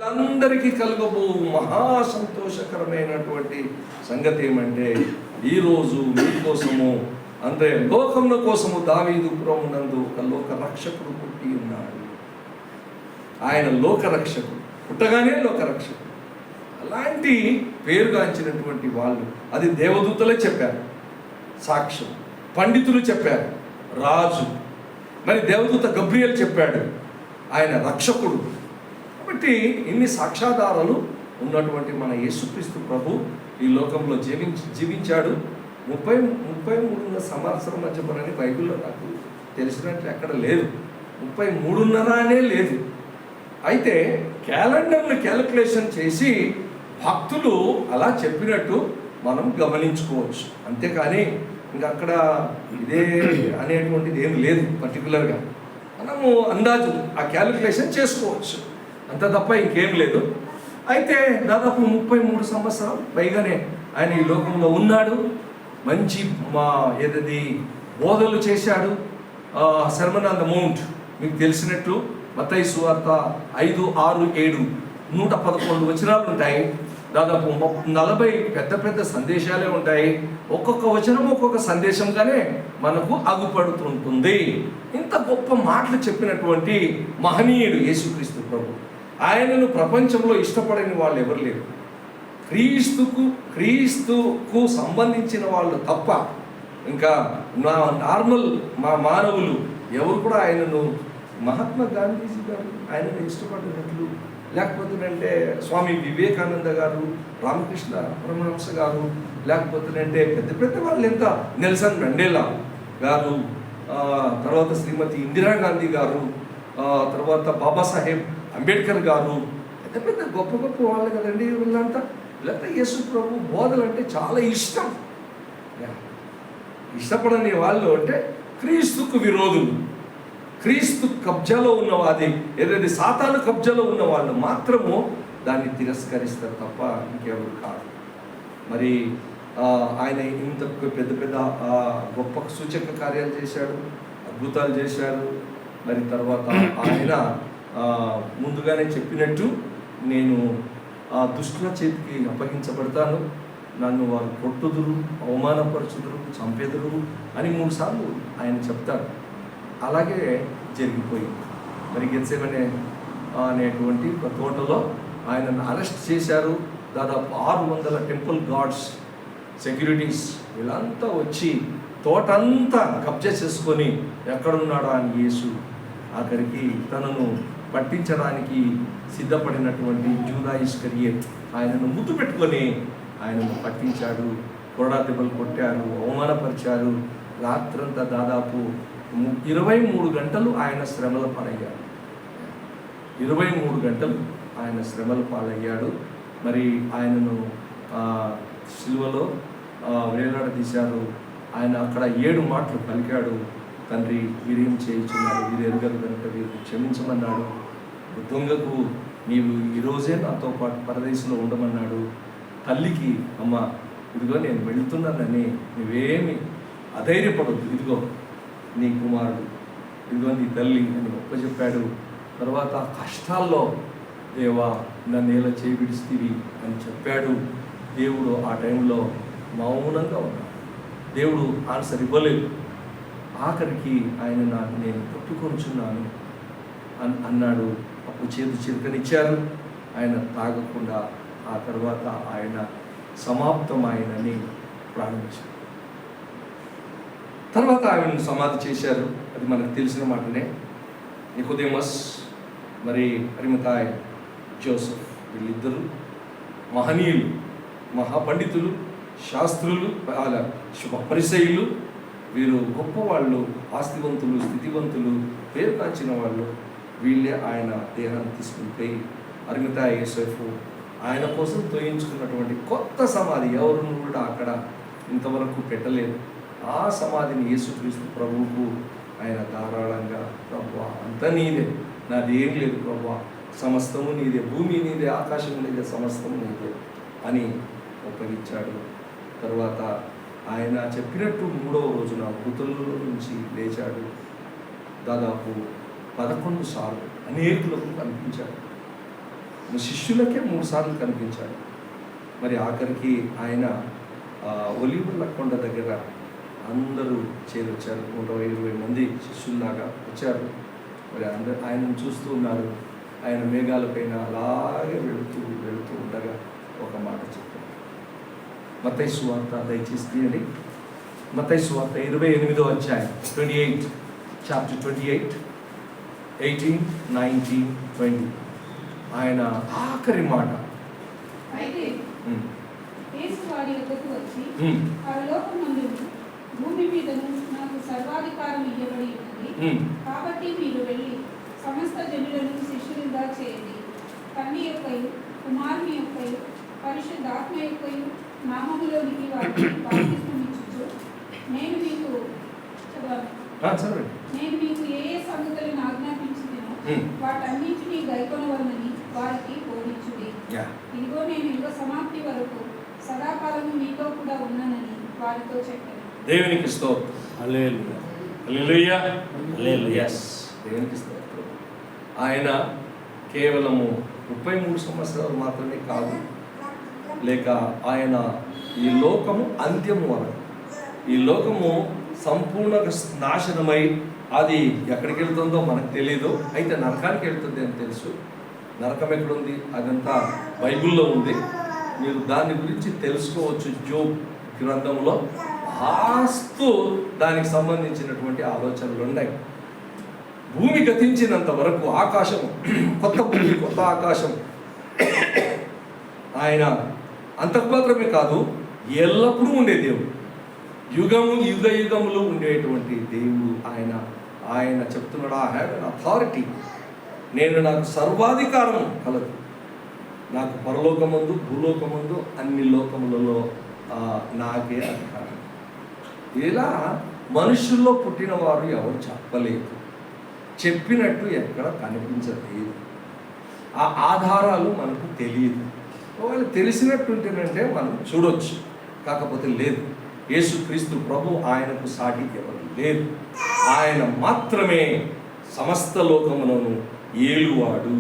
అందరికీ కలగబో మహా సంతోషకరమైనటువంటి సంగతి ఏమంటే, ఈరోజు మీకోసము అంటే లోకముల కోసము దావీదు పురమునందు ఒక లోక రక్షకుడు పుట్టి ఉన్నాడు. ఆయన లోకరక్షకుడు, పుట్టగానే లోకరక్షకుడు. అలాంటి పేరుగాంచినటువంటి వాళ్ళు, అది దేవదూతలే చెప్పారు, సాక్ష్యం పండితులు చెప్పారు, రాజు, మరి దేవదూత గబ్రియల్ చెప్పాడు ఆయన రక్షకుడు. కాబట్టి ఇన్ని సాక్ష్యాధారాలు ఉన్నటువంటి మన యేసుక్రీస్తు ప్రభు ఈ లోకంలో జీవించాడు. 33 సంవత్సరం మధ్యపరని బైబిల్లో నాకు తెలిసినట్లు ఎక్కడ లేదు, 33.5 అనే లేదు. అయితే క్యాలెండర్ను క్యాలిక్యులేషన్ చేసి భక్తులు అలా చెప్పినట్టు మనం గమనించుకోవచ్చు. అంతేకాని ఇంకా అక్కడ ఇదే అనేటువంటిది ఏమి లేదు. పర్టికులర్గా మనము అందాజు ఆ క్యాలిక్యులేషన్ చేసుకోవచ్చు, అంత తప్ప ఇంకేం లేదు. అయితే దాదాపు 33 సంవత్సరాలు పైగానే ఆయన ఈ లోకంలో ఉన్నాడు. మంచి ఏదది బోధలు చేశాడు. సర్మన్ ఆన్ ద మౌంట్ మీకు తెలిసినట్లు మత్తయి సువార్త 5, 6, 7 111 వచనాలు ఉంటాయి. దాదాపు 40 పెద్ద పెద్ద సందేశాలే ఉంటాయి. ఒక్కొక్క వచనం ఒక్కొక్క సందేశంగానే మనకు అగుపడుతుంటుంది. ఇంత గొప్ప మాటలు చెప్పినటువంటి మహనీయుడు యేసుక్రీస్తు ప్రభు. ఆయనను ప్రపంచంలో ఇష్టపడని వాళ్ళు ఎవరు లేరు. క్రీస్తుకు సంబంధించిన వాళ్ళు తప్ప ఇంకా నార్మల్ మానవులు ఎవరు కూడా ఆయనను, మహాత్మా గాంధీజీ గారు ఆయనను ఇష్టపడినట్లు, లేకపోతే స్వామి వివేకానంద గారు, రామకృష్ణ పరమహంస గారు, లేకపోతే పెద్ద పెద్ద వాళ్ళు ఎంత, నెల్సన్ మండేలా గారు, తర్వాత శ్రీమతి ఇందిరాగాంధీ గారు, తర్వాత బాబాసాహెబ్ అంబేద్కర్ గారు, పెద్ద పెద్ద గొప్ప గొప్ప వాళ్ళు కదండి వీళ్ళంతా. లేకపోతే యేసు ప్రభు బోధలు అంటే చాలా ఇష్టం. ఇష్టపడని వాళ్ళు అంటే క్రీస్తుకు విరోధులు, క్రీస్తు కబ్జాలో ఉన్నవాది, ఏదైతే సాతాను కబ్జాలో ఉన్న వాళ్ళు మాత్రము దాన్ని తిరస్కరిస్తారు తప్ప ఇంకెవరు కాదు. మరి ఆయన ఇంత పెద్ద పెద్ద గొప్ప సూచక కార్యాలు చేశాడు, అద్భుతాలు చేశాడు. మరి తర్వాత ఆయన ముందుగానే చెప్పినట్టు, నేను దుష్టుల చేతికి అప్పగించబడతాను, నన్ను వారు కొట్టుదురు, అవమానపరచుదురు, చంపెదురు అని 3 సార్లు ఆయన చెప్తారు. అలాగే జరిగిపోయింది. మరి గెత్సేమనే అనేటువంటి ఒక తోటలో ఆయనను అరెస్ట్ చేశారు. దాదాపు 600 టెంపుల్ గార్డ్స్, సెక్యూరిటీస్ వీళ్ళంతా వచ్చి తోటంతా కబ్జా చేసుకొని ఎక్కడున్నాడో అని యేసు ఆఖరికి తనను పట్టించడానికి సిద్ధపడినటువంటి యూదా ఇస్కరియోతు ఆయనను ముద్దు పెట్టుకొని ఆయనను పట్టించాడు. కొరడా దెబ్బలు కొట్టారు, అవమానపరిచారు. రాత్రంతా దాదాపు 23 గంటలు ఆయన శ్రమల పాలయ్యాడు. 23 గంటలు ఆయన శ్రమల పాలయ్యాడు. మరి ఆయనను సిలువలో వేలాడదీశారు. ఆయన అక్కడ 7 మాటలు పలికాడు. తండ్రి, వీరేం చేయించున్నారు, వీరు ఎరుగరు కనుక వీరు క్షమించమన్నాడు. దొంగకు నీవు ఈరోజే నాతో పాటు పరదేశంలో ఉండమన్నాడు. తల్లికి, అమ్మ ఇదిగో నేను వెళుతున్నానని నువ్వేమి అధైర్యపడద్దు, ఇదిగో నీ కుమారుడు, ఇదిగో నీ తల్లి అని ఒప్పచెప్పాడు. తర్వాత కష్టాల్లో దేవా నన్ను ఎలా చేయి విడిస్తీవి అని చెప్పాడు. దేవుడు ఆ టైంలో మౌనంగా ఉన్నాడు. దేవుడు ఆన్సర్ ఇవ్వలేదు. ఆఖరికి ఆయన నేను కొట్టుకొంచున్నాను అన్నాడు. అప్పుడు చేతి చిరకనిచ్చారు. ఆయన తాగకుండా ఆ తర్వాత ఆయన సమాప్తమైనని ప్రారంభించారు. తర్వాత ఆయనను సమాధి చేశారు. అది మనకు తెలిసిన మాటనే. నికోదేమస్ మరి అరిమతాయ్ జోసెఫ్ వీళ్ళిద్దరూ మహనీయులు, మహాపండితులు, శాస్త్రులు, పరిసయ్యులు. వీరు గొప్పవాళ్ళు, ఆస్తివంతులు, స్థితివంతులు, పేరు కాచిన వాళ్ళు. వీళ్ళే ఆయన దేహాన్ని తీసుకుంటే అరిమతాయ్ యోసేఫ్ ఆయన కోసం తోయించుకున్నటువంటి కొత్త సమాధి ఎవరు కూడా అక్కడ ఇంతవరకు పెట్టలేదు. ఆ సమాధిని యేసుక్రీస్తు ప్రభువుకు ఆయన ధారాళంగా, ప్రభువా అంతా నీదే, నాదేం లేదు ప్రభువా, సమస్తము నీదే, భూమి నీదే, ఆకాశం నీదే, సమస్తము నీదే అని ఒప్పగించాడు. తర్వాత ఆయన చెప్పినట్టు 3వ రోజున మృతుల్లో నుంచి లేచాడు. దాదాపు 11 సార్లు అనేకులకు కనిపించాడు. శిష్యులకే 3 సార్లు కనిపించాడు. మరి ఆఖరికి ఆయన ఒలీవల కొండ దగ్గర అందరూ చేరొచ్చారు. 120 మంది శిష్యుల్లాగా వచ్చారు. మరి అందరూ ఆయనను చూస్తూ ఉన్నారు. ఆయన మేఘాలపైన అలాగే వెళుతూ ఉండగా ఒక మాట చెప్పారు. మత్తయి సువార్త దయచేసి తీయండి. మత్తయి సువార్త 28వ అధ్యాయం 28, చాప్టర్ 28, 18, 19, 20. ఆయన ఆఖరి మాట. అయితే యేసు వారి వద్దకు వచ్చి, పరలోకమందును భూమి మీదను నాకు సర్వాధికారం ఇవ్వబడి ఉన్నది. కాబట్టి మీరు వెళ్ళి సమస్త జనులను శిష్యులుగా చేయండి. తండ్రి యొక్కయు కుమారుని యొక్కయు పరిశుద్ధాత్మ యొక్కయు నామములోనికి వారిని బాప్తిస్మం ఇచ్చుచు, నేను మీకు ఏ ఏ సంగతులను ఆజ్ఞాపించుదునో వాటన్నింటినీ గైకొనవలనని వారికి బోధించుడి. ఇదిగో నేను యుగ సమాప్తి వరకు సదాకాలము మీతో కూడా ఉన్నానని వారితో చెప్పాను. దేవునికి స్తోత్రం. హల్లెలూయా, హల్లెలూయా, హల్లెలూయా. దేవునికి స్తోత్రం. ఆయన కేవలము 33 సంవత్సరాలు మాత్రమే కాదు, లేక ఆయన ఈ లోకము అంత్యము వరకు, ఈ లోకము సంపూర్ణంగా నాశనమై అది ఎక్కడికి వెళ్తుందో మనకు తెలియదు. అయితే నరకానికి వెళ్తుంది అని తెలుసు. నరకం ఎక్కడుంది అదంతా బైబిల్లో ఉంది. మీరు దాని గురించి తెలుసుకోవచ్చు. జోబ్ గ్రంథంలో ఆస్తూ దానికి సంబంధించినటువంటి ఆలోచనలు ఉన్నాయి. భూమి గతించినంత వరకు ఆకాశం, కొత్త భూమి కొత్త ఆకాశం, ఆయన అంతకు మాత్రమే కాదు ఎల్లప్పుడూ ఉండే దేవుడు, యుగ యుగములు ఉండేటువంటి దేవుడు ఆయన. ఆయన చెప్తున్నాడు, ఐ హ్యావ్ ఎన్ అథారిటీ, నాకు సర్వాధికారం కలదు. నాకు పరలోకమందు భూలోకమందు అన్ని లోకములలో నాకే అధికారం. ఇలా మనుషుల్లో పుట్టిన వారు ఎవరు చెప్పలేదు, చెప్పినట్టు ఎక్కడ కనిపించలేదు. ఆ ఆధారాలు మనకు తెలియదు. ఒకవేళ తెలిసినట్టుంటేనంటే మనం చూడొచ్చు, కాకపోతే లేదు. యేసుక్రీస్తు ప్రభు ఆయనకు సాటి ఎవరు లేదు. ఆయన మాత్రమే సమస్త లోకములను ఏలువాడు.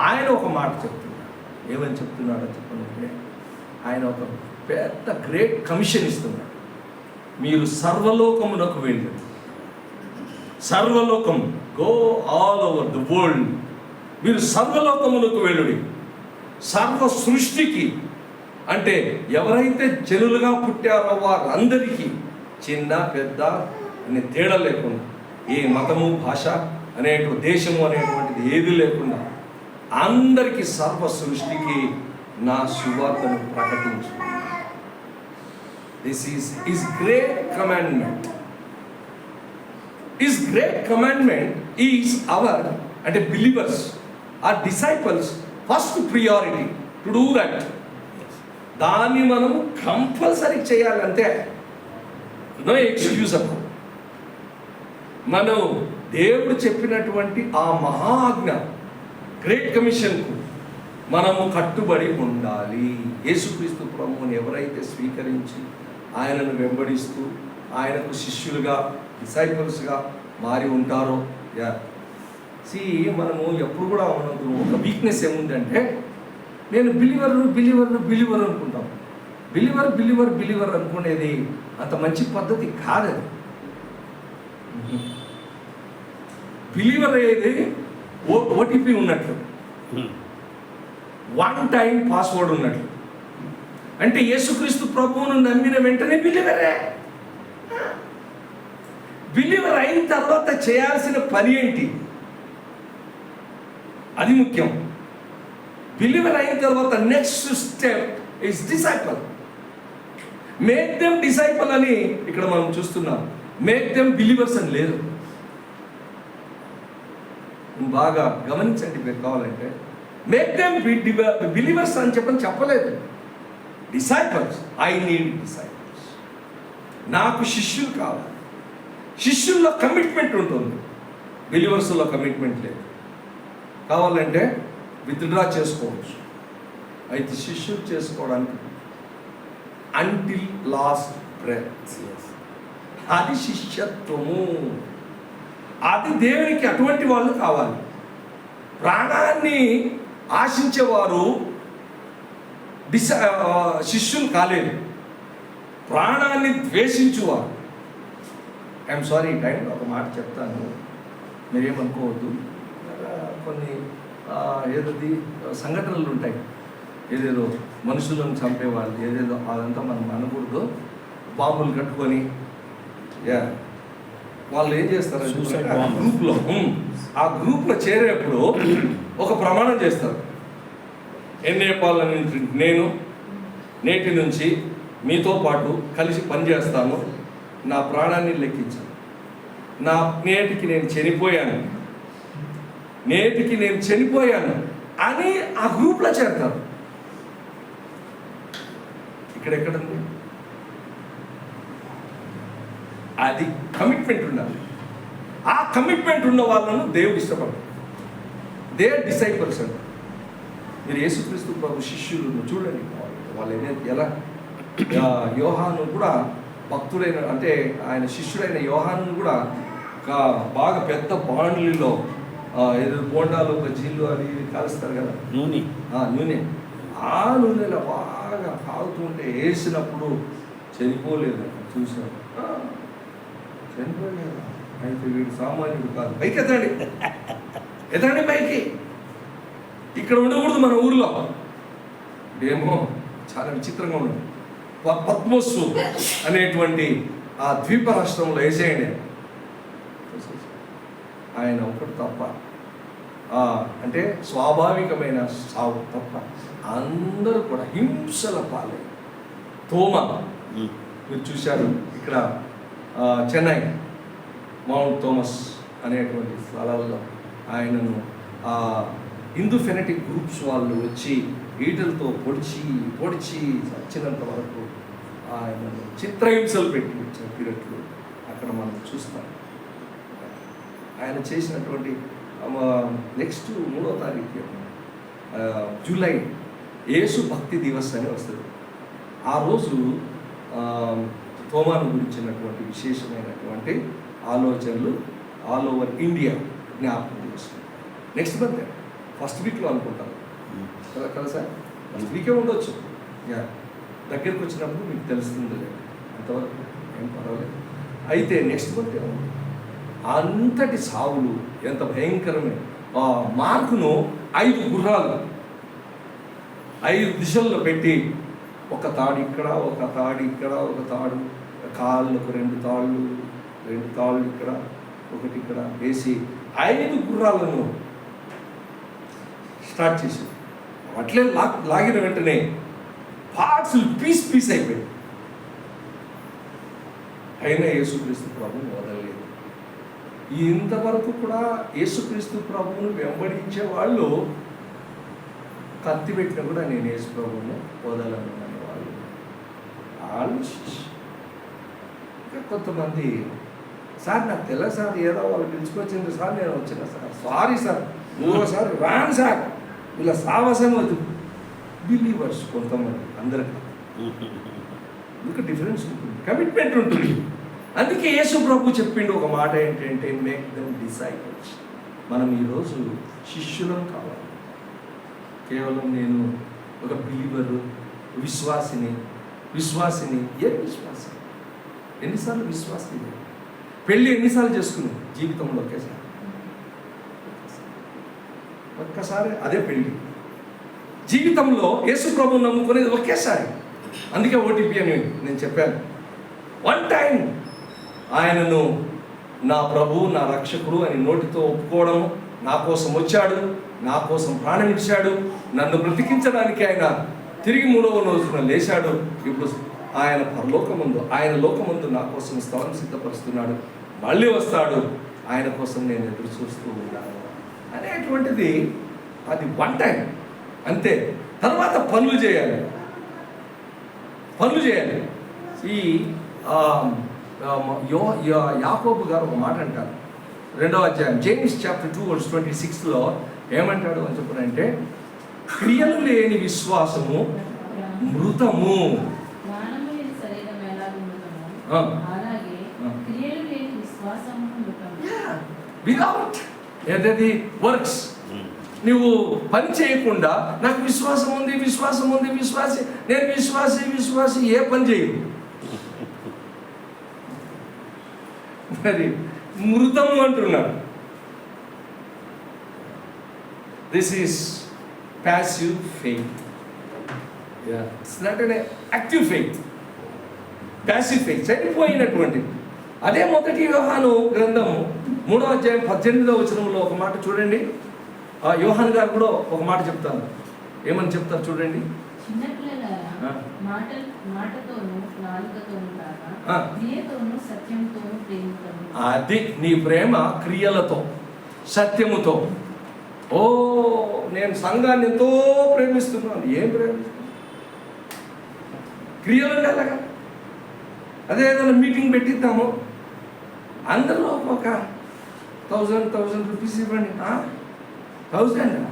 ఆయన ఒక మాట చెప్తున్నాడు. ఏమని చెప్తున్నాడో చెప్పనంటే, ఆయన ఒక పెద్ద గ్రేట్ కమిషన్ ఇస్తున్నాడు. మీరు సర్వలోకమునకు వెళ్ళి, సర్వలోకం, go all over the world. మీరు సర్వలోకమునకు వెళ్ళుడి. సర్వ సృష్టికి అంటే ఎవరైతే జనులుగా పుట్టారో వారందరికీ, చిన్న పెద్ద అనే తేడా లేకుండా, ఏ మతము భాష అనేటువంటి దేశము అనేటువంటిది ఏది లేకుండా అందరికీ, సర్వ సృష్టికి నా సువార్తను ప్రకటించు. This is his great commandment. His great commandment is our, అంటే believers or disciples first priority to do that. దాన్ని మనము కంపల్సరీ చేయాలంటే నో ఎక్స్క్యూజ్ అప్పుడు. మనం దేవుడు చెప్పినటువంటి ఆ మహాజ్ఞ గ్రేట్ కమిషన్కు మనము కట్టుబడి ఉండాలి. యేసుక్రీస్తు ప్రభువుని ఎవరైతే స్వీకరించి ఆయనను వెంబడిస్తూ ఆయనకు శిష్యులుగా, డిసైపుల్స్గా మారి ఉంటారో, మనము ఎప్పుడు కూడా మనకు ఒక వీక్నెస్ ఏముందంటే, నేను బిలీవర్ అనుకుంటాం. బిలీవర్ అనుకునేది అంత మంచి పద్ధతి కాదది. బిలీవర్ అయ్యేది ఓటీపీ ఉన్నట్లు, వన్ టైం పాస్వర్డ్ ఉన్నట్లు. అంటే యేసుక్రీస్తు ప్రభువును నమ్మిన వెంటనే బిలీవరే. బిలీవర్ అయిన తర్వాత చేయాల్సిన పని ఏంటి, అది ముఖ్యం. బిలీవర్ అయిన తర్వాత next step is disciple. Make them disciple అని ఇక్కడ మనం చూస్తున్నాం. మేక్ దెమ్ బిలీవర్స్ అని లేదు. బాగా గమనించండి, మీరు కావాలంటే మేక్ దెమ్ బిలీవర్స్ అని చెప్పలేదు. డిసైపుల్స్. I need disciples. నాకు శిష్యులు కావాలి. శిష్యుల్లో కమిట్మెంట్ ఉంటుంది, బిలీవర్స్లో కమిట్మెంట్ లేదు. కావాలంటే విత్డ్రా చేసుకోవచ్చు. అయితే శిష్యులు చేసుకోవడానికి అంటిల్ లాస్ట్ బ్రెత్, అది శిష్యత్వము. అది దేవునికి అటువంటి వాళ్ళు కావాలి. ప్రాణాన్ని ఆశించేవారు శిష్యులు కాలేదు, ప్రాణాన్ని ద్వేషించువారు. ఐఎమ్ సారీ, ఈ టైంలో ఒక మాట చెప్తాను, మీరేమనుకోవద్దు. కొన్ని ఏదది సంఘటనలు ఉంటాయి, ఏదేదో మనుషులను చంపేవాళ్ళు, ఏదేదో అదంతా మనం అనకూడదు. బాంబులు కట్టుకొని వాళ్ళు ఏం చేస్తారు, ఆ గ్రూప్లో చేరేటప్పుడు ఒక ప్రమాణం చేస్తారు. ఎన్నేపాలని నేను నేటి నుంచి మీతో పాటు కలిసి పనిచేస్తాను, నా ప్రాణాన్ని లెక్కించాను, నేటికి నేను చనిపోయాను అని ఆ గ్రూప్లో చేరతారు. ఇక్కడెక్కడుంది అది? కమిట్మెంట్ ఉండాలి. ఆ కమిట్మెంట్ ఉన్న వాళ్ళను దేవుడు ఇష్టపడతాడు. దే డిసైపుల్స్ అంటారు. మీరు యేసుక్రీస్తు ప్రభు శిష్యులను చూడండి, వాళ్ళు ఎలా యోహాను కూడా భక్తుడైన, అంటే ఆయన శిష్యుడైన యోహాను కూడా బాగా పెద్ద బాండ్లీలో ఏదో బోండాలు బజ్జీలు అవి కాలుస్తారు కదా, నూనె ఆ నూనెలో బాగా కాలుతుంటే వేసినప్పుడు చనిపోలేదు. చూసాను, చనిపోలేదు. అయితే వీడు సామాన్యుడు కాదు, పైకి ఎత్తండి పైకి. ఇక్కడ ఉండకూడదు మన ఊర్లో. ఏమో చాలా విచిత్రంగా ఉంది. పద్మోసు అనేటువంటి ఆ ద్వీప రాష్ట్రంలో వేసేయండి. ఆయన ఒకటి తప్ప, అంటే స్వాభావికమైన సావు తప్ప అందరూ కూడా హింసల పాలే. తోమా మీరు చూశారు, ఇక్కడ చెన్నై మౌంట్ థోమస్ అనేటువంటి స్థలాల్లో ఆయనను హిందూ ఫెనటిక్ గ్రూప్స్ వాళ్ళు వచ్చి ఈటలతో పొడిచి చచ్చినంత వరకు ఆయనను చిత్రహింసలు పెట్టి చంపినట్లు అక్కడ మనం చూస్తాం. ఆయన చేసినటువంటి నెక్స్ట్ 3వ తారీఖు జూలై యేసు భక్తి దివస్ అని వస్తుంది. ఆ రోజు తోమాను గురించినటువంటి విశేషమైనటువంటి ఆలోచనలు ఆల్ ఓవర్ ఇండియా జ్ఞాపకం చేస్తుంది. నెక్స్ట్ మంత్ ఫస్ట్ వీక్లో అనుకుంటాను కదా సార్, ఫస్ట్ వీకే ఉండొచ్చు. దగ్గరికి వచ్చినప్పుడు మీకు తెలుస్తుంది, అంతవరకు ఏం పర్వాలేదు. అయితే నెక్స్ట్ మంత్ అంతటి సావులు ఎంత భయంకరమైన మార్కును 5 గుర్రాలు 5 దిశల్లో పెట్టి, ఒక తాడు ఇక్కడ, ఒక తాడు ఇక్కడ, ఒక తాడు కాళ్ళకు 2 తాళ్ళు ఇక్కడ, ఒకటి ఇక్కడ వేసి 5 గుర్రాలను స్టార్ట్ చేసి అట్లే లాగిన వెంటనే పార్ట్స్ పీస్ అయిపోయాయి. అయినా యేసుక్రీస్తు ప్రభువును వదలలేదు. ఇంతవరకు కూడా యేసుక్రీస్తు ప్రభువును వెంబడించే వాళ్ళు కత్తి పెట్టినా కూడా నేను యేసు ప్రభువును వదలను అనేవాళ్ళు. ఇంకా కొంతమంది, సార్ నాకు తెలియదు సార్, ఏదో వాళ్ళు పిలుచుకొచ్చింది సార్, నేను వచ్చిన సార్, సారీ సార్, ఇంకోసారి రాను సార్, ఇలా సావసం వద్దు. బిలీవర్స్ కొంతమంది, అందరికీ ఇంకా డిఫరెన్స్ ఉంటుంది, కమిట్మెంట్ ఉంటుంది. అందుకే యేసు ప్రభు చెప్పిండు ఒక మాట ఏంటంటే, మేక్ దెమ్ డిసైపుల్స్. మనం ఈరోజు శిష్యులం కావాలి. కేవలం నేను ఒక బిలీవరు, విశ్వాసిని. ఏ విశ్వాసి? ఎన్నిసార్లు విశ్వాసిని? పెళ్ళి ఎన్నిసార్లు చేసుకున్నాం జీవితంలో? ఒక్కసారి అదే పెళ్ళి. జీవితంలో యేసు ప్రభువును నమ్ముకునేది ఒకేసారి. అందుకే ఓటీపీ అని నేను చెప్పాను. వన్ టైం ఆయనను నా ప్రభు, నా రక్షకుడు అని నోటితో ఒప్పుకోవడం, నా కోసం వచ్చాడు, నా కోసం ప్రాణం ఇచ్చాడు, నన్ను బ్రతికించడానికి ఆయన తిరిగి 3వ రోజున లేచాడు, ఇప్పుడు ఆయన పరలోకముందు, ఆయన లోకముందు నా కోసం స్థలం సిద్ధపరుస్తున్నాడు, మళ్ళీ వస్తాడు, ఆయన కోసం నేను ఎదురు చూస్తూ ఉన్నాను అనేటువంటిది. అది వన్ టైం అంతే. తర్వాత పనులు చేయాలి. ఈ యాకోబు గారు ఒక మాట అంటారు, 2వ అధ్యాయం జేమ్స్ చాప్టర్ 2:26లో ఏమంటాడు అని చెప్పారంటే, క్రియలు లేని విశ్వాసము మృతము. వితౌట్ ఏదది వర్క్స్, నువ్వు పని చేయకుండా నాకు విశ్వాసం ఉంది నేను విశ్వాసి ఏ పని చేయు, మరి మృతము అంటున్నాడు. This is passive faith. It's not an active faith, passive faith, చనిపోయినటువంటి. అదే మొదటి యోహాను గ్రంథము 3వ అధ్యాయం 18వ వచనంలో ఒక మాట చూడండి. యోహాన్ గారు కూడా ఒక మాట చెప్తాను. ఏమని చెప్తారు చూడండి. చిన్నపిల్లలారా, మాటతోనూ నాలుకతోనూ కాక క్రియతోనూ సత్యంతోనూ ప్రేమతోనూ. అది నీ ప్రేమ క్రియలతో సత్యముతో. ఓ నేను సంఘాన్ని ఎంతో ప్రేమిస్తున్నాను. ఏం ప్రేమిస్తున్నాను? క్రియలు ఉండాలి కదా. అదే ఏదైనా మీటింగ్ పెట్టిద్దాము, అందరూ ఒక 1000 రూపీస్ ఇవ్వండి. 1000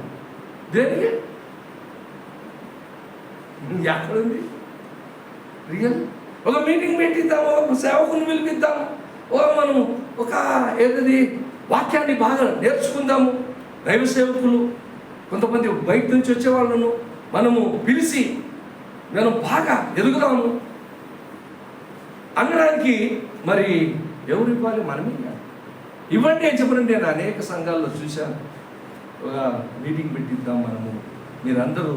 దేనికి? ఎక్కడుంది రియల్? ఒక మీటింగ్ పెట్టిద్దాము, ఒక సేవకుని పిలిపిద్దాము, మనము ఒక ఏదది వాక్యాన్ని బాగా నేర్చుకుందాము. దైవ సేవకులు కొంతమంది బయట నుంచి వచ్చే వాళ్ళను మనము పిలిచి మనం బాగా ఎదుగుదాము అనడానికి మరి ఎవరు ఇవ్వాలి? మనమే ఇవ్వండి అని చెప్పనండి. నేను అనేక సంఘాల్లో చూశాను. ఒక మీటింగ్ పెట్టిద్దాం మనము, మీరందరూ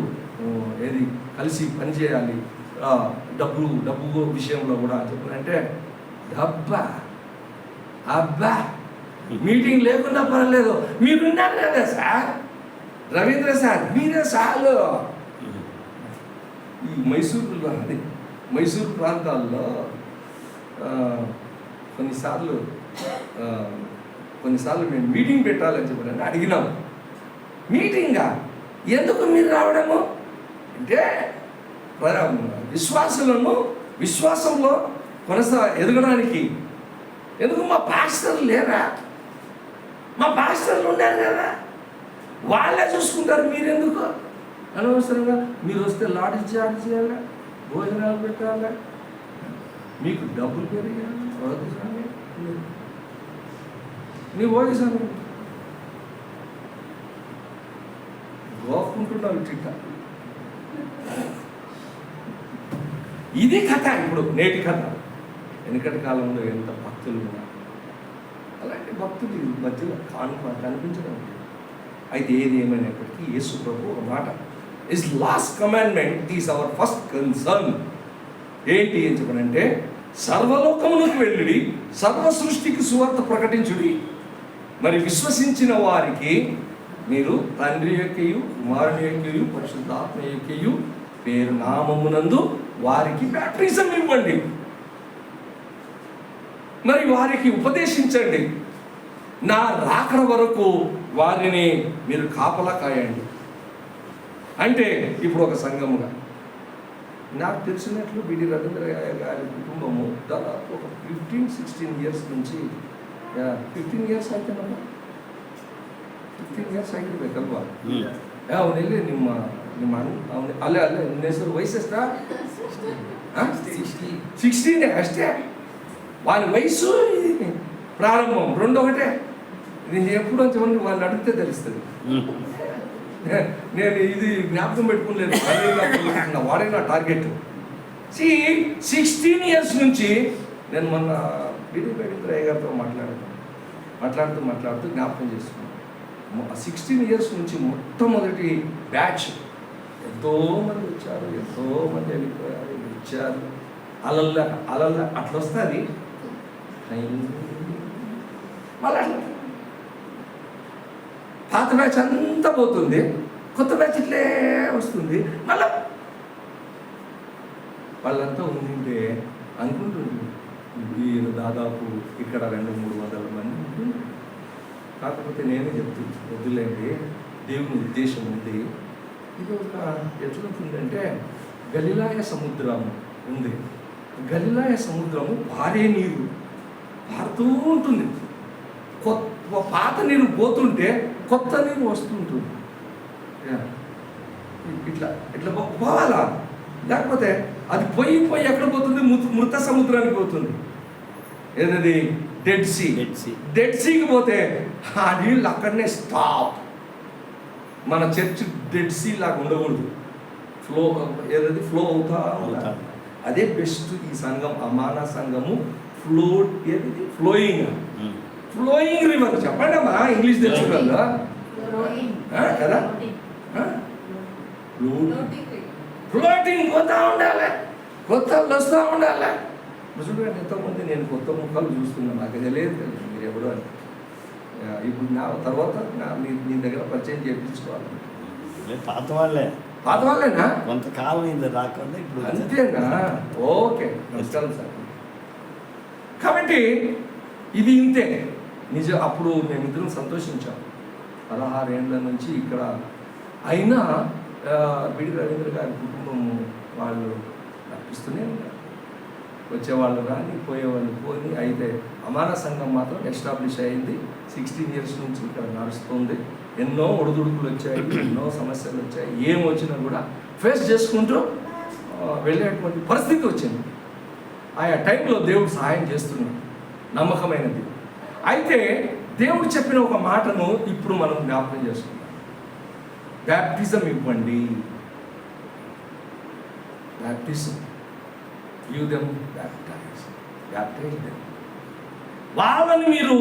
ఏది కలిసి పనిచేయాలి, డబ్బు విషయంలో కూడా చెప్పనంటే అబ్బా మీటింగ్ లేకుండా పర్లేదు, మీరున్నారు కదా సార్, రవీంద్ర సార్ మీరే చాలు. ఈ మైసూరు ప్రాంతాల్లో కొన్నిసార్లు మేము మీటింగ్ పెట్టాలని చెప్పాలని అడిగినాము. మీటింగా ఎందుకు మీరు రావడము అంటే, విశ్వాసంలో ఎదగడానికి. ఎందుకు? మా పాస్టర్లు లేరా? మా పాస్టర్లు ఉన్నారు కదా, వాళ్ళే చూసుకుంటారు. మీరెందుకు అనవసరంగా? మీరు వస్తే లాఠీ చార్జ్ చేయాలా, భోజనాలు పెట్టాలా, మీకు డబ్బులు పెరిగాలి. నీ ఓడిసాను గోపుకుంటున్నావు చిట్ట. ఇది కథ. ఇప్పుడు నేటి కథ. వెనుకటి కాలంలో ఎంత భక్తులు ఉన్నారు, అలాంటి భక్తులు మధ్యలో కనిపించడం. అయితే ఏది ఏమైనప్పటికీ యేసు ప్రభు ఒక మాట, his last commandment is hour first concern. ఏంటి అని చెప్పనంటే, సర్వలోకములకు వెళ్ళుడి, సర్వ సృష్టికి సువార్త ప్రకటించుడి. మరి విశ్వసించిన వారికి మీరు తండ్రి యొక్కయు కుమారుని యొక్కయు పరిశుద్ధాత్మ యొక్కయు పేరు నామమునందు వారికి బాప్టిజం ఇవ్వండి. మరి వారికి ఉపదేశించండి, నా రాకడ వరకు వారిని మీరు కాపలా కాయండి. అంటే ఇప్పుడు ఒక సంఘముగా నాకు తెలిసినట్లు బిడి రవీంద్ర గారి కుటుంబము దాదాపు ఒక 15-16 ఇయర్స్ నుంచి 15 ಇಯರ್ಸ್ ಆಯ್ತೇನಪ್ಪ 15 ಇಯರ್ಸ್ ಆಗಿರ್ಬೇಕಲ್ವಾ? ಅವನಲ್ಲಿ ನಿಮ್ಮ ಅವನ ಅಲ್ಲೇ ನಿನ್ನ ಹೆಸರು ವಯಸ್ಸೆಷ್ಟ? 16 అష్టే. వాని వయసు ప్రారంభం. రెండో ఒకటే. ఇది ఎప్పుడు అని చెప్పండి వాళ్ళని అడిగితే తెలుస్తుంది. నేను ఇది జ్ఞాపకం పెట్టుకోలేదు, వాడే నా టార్గెట్. 16 ఇయర్స్ నుంచి నేను మొన్న బిడి రవీంద్రయ్య గారితో మాట్లాడుతూ జ్ఞాపకం చేసుకున్నాను. 16 ఇయర్స్ నుంచి మొట్టమొదటి బ్యాచ్ ఎంతోమంది వచ్చారు, ఎంతోమంది వెళ్ళిపోయారు, ఇచ్చారు. అలల్లా అట్లా వస్తుంది. మళ్ళీ పాత బ్యాచ్ అంతా పోతుంది, కొత్త బ్యాచ్ ఇట్లే వస్తుంది. మళ్ళా వాళ్ళంతా ఉండింటే అనుకుంటుంది వీరు దాదాపు ఇక్కడ 200-300 మంది ఉంటుంది. కాకపోతే నేనే చెప్తుంది, వద్దులేండి, దేవుని ఉద్దేశం ఉంది. ఇది ఒక ఎట్లుంటుందంటే, గలిలాయ సముద్రం ఉంది. గలిలాయ సముద్రము పారే నీరు పారుతూ ఉంటుంది. పాత నీరు పోతుంటే కొత్త నీరు వస్తుంటుంది. ఇట్లా పోవాలా, లేకపోతే అది పోయి ఎక్కడ పోతుంది? మృత సముద్రానికి పోతుంది. ఏదది? డెడ్ సీకి పోతే ఆ నీళ్ళు అక్కడనే స్టాప్. మన చర్చ్ డెడ్ సీ లాగా ఉండకూడదు, ఏదైతే ఫ్లో అవుతా ఉండాలి. అదే బెస్ట్. ఈ సంఘం అమానా సంఘము ఫ్లోయింగ్ రివర్. చెప్పండి అమ్మా, ఇంగ్లీష్ తెలుసు కదా కదా, ఫ్లోటింగ్ పోతా ఉండాలి, కొత్త వస్తూ ఉండాలి. చూడండి ఎంతోమంది నేను కొత్త ముఖాలు చూస్తున్నాను, నాకు తెలియదు మీరు ఎవరు అని. ఇప్పుడు నా తర్వాత నీ దగ్గర పరిచయం చేయించుకోవాలి. పాత వాళ్ళేనా? కొంతకాలం అయింది రాకుండా ఇప్పుడు అంతేనా? ఓకే, నమస్కారం సార్. కాబట్టి ఇది ఇంతే నిజం. అప్పుడు మేమిద్దరం సంతోషించాం 16 ఏళ్ళ నుంచి ఇక్కడ. అయినా బిడి రవీంద్ర గారి కుటుంబం వాళ్ళు నడిపిస్తూనే ఉన్నారు. వచ్చేవాళ్ళు కానీ పోయేవాళ్ళు పోయి. అయితే అమానా సంఘం మాత్రం ఎస్టాబ్లిష్ అయింది. 16 ఇయర్స్ నుంచి ఇక్కడ నడుస్తుంది. ఎన్నో ఒడిదుడుకులు వచ్చాయి, ఎన్నో సమస్యలు వచ్చాయి. ఏం వచ్చినా కూడా ఫేస్ చేసుకుంటూ వెళ్ళేటువంటి పరిస్థితి వచ్చింది. ఆయా టైంలో దేవుడు సహాయం చేస్తున్నాడు, నమ్మకమైనది. అయితే దేవుడు చెప్పిన ఒక మాటను ఇప్పుడు మనం జ్ఞాపకం చేసుకుందాం. బ్యాప్టిజం ఇవ్వండి. Baptism, give them baptise them. వాళ్ళని మీరు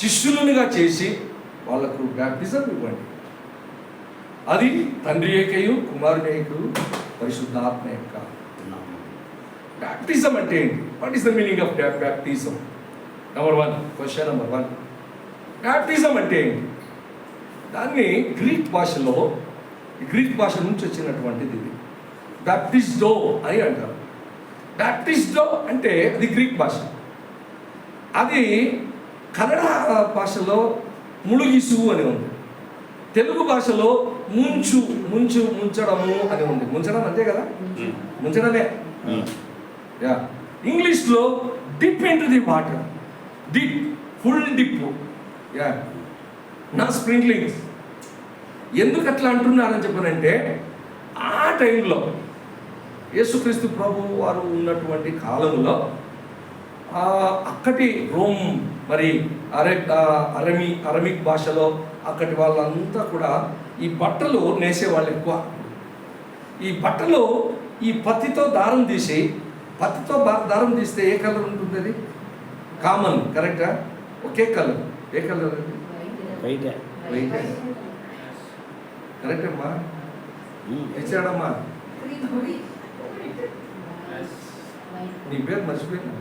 శిష్యులునిగా చేసి వాళ్ళకు బ్యాప్టిజం ఇవ్వండి. అది తండ్రి ఏకయు కుమారుని ఏకయు పరిశుద్ధాత్మ యొక్క బ్యాప్టిజం అంటే ఏంటి? What is the meaning of baptism? Number 1, question number 1, baptism అంటే ఏంటి? దాన్ని గ్రీక్ భాష నుంచి వచ్చినటువంటిది ఇది. బ్యాప్టిస్డో అని అంటారు. బ్యాప్టిస్డో అంటే అది గ్రీక్ భాష. అది కన్నడ భాషలో ముಳುగిసు అని ఉంది. తెలుగు భాషలో ముంచడము అని ఉంది. ముంచడం అంతే కదా, ముంచడమే. యా, ఇంగ్లీష్లో dip into the water, dip, full dip. Yeah, నా స్ప్రింక్లింగ్స్. ఎందుకు అట్లా అంటున్నారని చెప్పనంటే, ఆ టైంలో యేసుక్రీస్తు ప్రభు వారు ఉన్నటువంటి కాలంలో అక్కడి రోమ్ మరి అరమిక్ భాషలో అక్కడి వాళ్ళంతా కూడా ఈ బట్టలు నేసేవాళ్ళు ఎక్కువ. ఈ బట్టలు ఈ పత్తితో దారం తీస్తే ఏ కలర్ ఉంటుంది? అది కామన్, కరెక్టా? ఒకే కలర్. ఏ కలర్? వైట్. కరెక్ట్ అమ్మా, ఇచ్చాడమ్మా. నీ పేరు మర్చిపోయినా?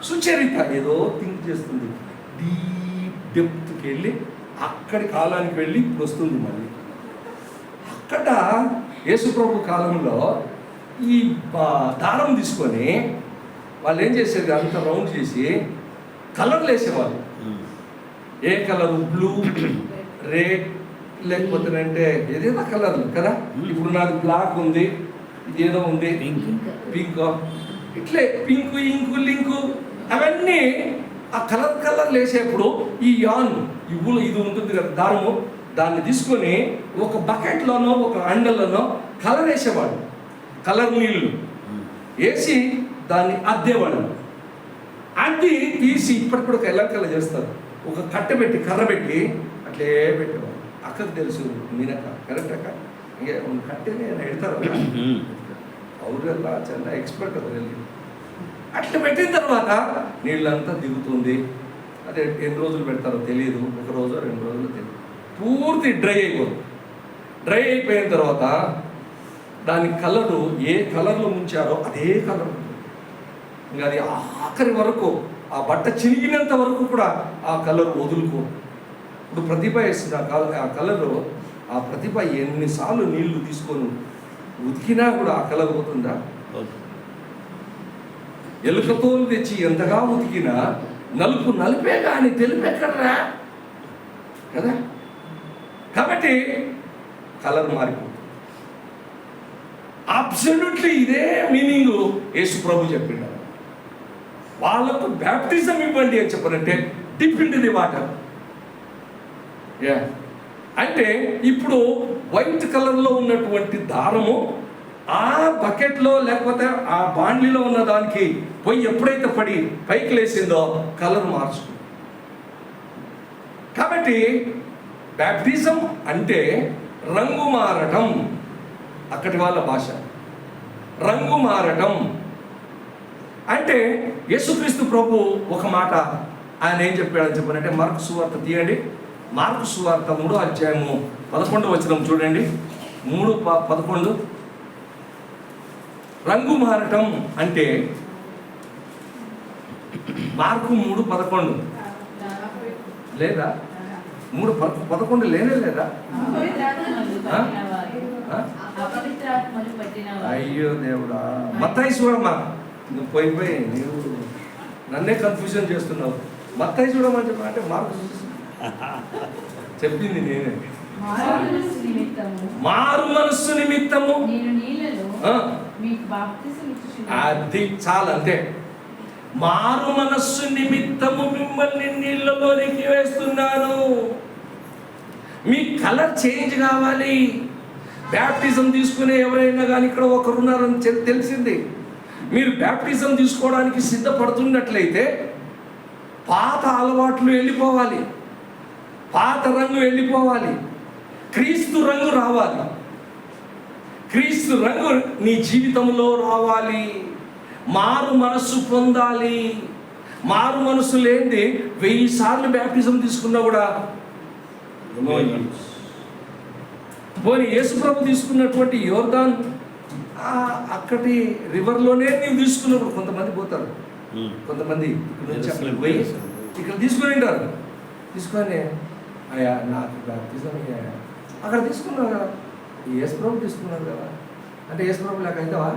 సుచరిత ఏదో థింక్ చేస్తుంది. డీప్ డెప్త్కి వెళ్ళి అక్కడి కాలానికి వెళ్ళి ఇప్పుడు వస్తుంది మళ్ళీ. అక్కడ యేసుప్రభు కాలంలో ఈ దారం తీసుకొని వాళ్ళు ఏం చేసేది, అంత రౌండ్ చేసి కలర్లు వేసేవాళ్ళు. ఏ కలరు? బ్లూ, రెడ్, లేకపోతే అంటే ఏదేదో కలర్లు కదా. ఇప్పుడు నాకు బ్లాక్ ఉంది, ఇదేదో ఉంది పింక్, ఇట్లే పింక్, ఇంకు, లింకు, అవన్నీ ఆ కలర్లు వేసేప్పుడు ఈ ఇది ఉంటుంది కదా దారము, దాన్ని తీసుకొని ఒక బకెట్లోనో ఒక అండలోనో కలర్ వేసేవాడు. కలర్ నీళ్ళు వేసి దాన్ని అద్దేవాడు. అద్ది తీసి ఇప్పటికి కూడా కలర్ చేస్తారు. ఒక కర్ర పెట్టి అట్లే పెట్టేవాడు. అక్కకు తెలుసు, మీనక్క, కరెక్ట్ అక్క, ఇంకే కట్టే ఎడతారు అవురెల్లా చాలా ఎక్స్పర్ట్ అది. అట్లా పెట్టిన తర్వాత నీళ్ళంతా దిగుతుంది. అదే ఎన్ని రోజులు పెడతారో తెలియదు, 1 రోజు 2 రోజులు తెలియదు. పూర్తి డ్రై అయిపోతుంది. డ్రై అయిపోయిన తర్వాత దాని కలరు ఏ కలర్లో ముంచారో అదే కలర్ ఉంటుంది. ఇంకా అది ఆఖరి వరకు, ఆ బట్ట చిరిగినంత వరకు కూడా ఆ కలర్ వదులుకో. ఇప్పుడు ప్రతిభ వేస్తుంది ఆ కలరు. ఆ ప్రతిభ ఎన్నిసార్లు నీళ్లు తీసుకొని ఉతికినా కూడా ఆ కలర్ పోతుందా? ఎలుకతో తెచ్చి ఎంతగా ఉతికినా నలుపు నలిపే కానీ తెలుపెక్కడరా కదా. కాబట్టి కలర్ మారిపోతుంది. అబ్సల్యూట్లీ ఇదే మీనింగ్ యేసు ప్రభు చెప్పిండు. వాళ్ళకు బ్యాప్టిజం ఇవ్వండి అని చెప్పారంటే డిప్ ఇంటు ది వాటర్. అంటే ఇప్పుడు వైట్ కలర్లో ఉన్నటువంటి దారము ఆ బకెట్లో లేకపోతే ఆ బాండ్లీలో ఉన్న దానికి పొయ్యి ఎప్పుడైతే పడి పైకి లేసిందో కలర్ మార్చుకుంది. కాబట్టి బ్యాప్టిజం అంటే రంగు మారటం. అక్కడి వాళ్ళ భాష రంగు మారటం అంటే యేసుక్రీస్తు ప్రభు ఒక మాట ఆయన ఏం చెప్పాడని చెప్పారంటే, మార్కు సువార్త తీయండి. మార్కు సువార్త 3వ అధ్యాయము 11వ వచనం చూడండి. 3:11. రంగు మారటం అంటే మార్కు 3:11 లేదా 3:11 లేనే లేదా? అయ్యో దేవుడా, మత్తయి చూడమ్మా. నువ్వు పోయి నీవు నన్నే కన్ఫ్యూజన్ చేస్తున్నావు. మత్తయి చూడమని చెప్పంటే మార్కు చెప్పింది నేనే. మారు మనస్సు నిమిత్తము అది చాలా అంతే. మారు మనస్సు నిమిత్తము మిమ్మల్ని నీళ్ళలోనికి వేస్తున్నాను. మీ కలర్ చేంజ్ కావాలి. బ్యాప్టిజం తీసుకునే ఎవరైనా కానీ ఇక్కడ ఒకరున్నారని తెలిసింది. మీరు బ్యాప్టిజం తీసుకోవడానికి సిద్ధపడుతున్నట్లయితే పాత అలవాట్లు వెళ్ళిపోవాలి, పాత రంగు వెళ్ళిపోవాలి, క్రీస్తు రంగు రావాలి. క్రీస్తు రంగు నీ జీవితంలో రావాలి. మారు మనస్సు పొందాలి. మారు మనస్సు లేనిది 1000 సార్లు బ్యాప్టిజం తీసుకున్నా కూడా పోనీ యేసుప్రభు తీసుకున్నటువంటి యోర్దాన్ అక్కడి రివర్లోనే నీవు తీసుకున్నప్పుడు కొంతమంది పోతారు, కొంతమంది పోయి ఇక్కడ తీసుకుని ఉంటారు. తీసుకొని అయ్యా నాకు బ్యాప్టిజం అయ్యా అక్కడ తీసుకున్నావు కదా, యేసుప్రభు తీసుకున్నాడు కదా అంటే యేసుప్రభు లేక అవుతావా?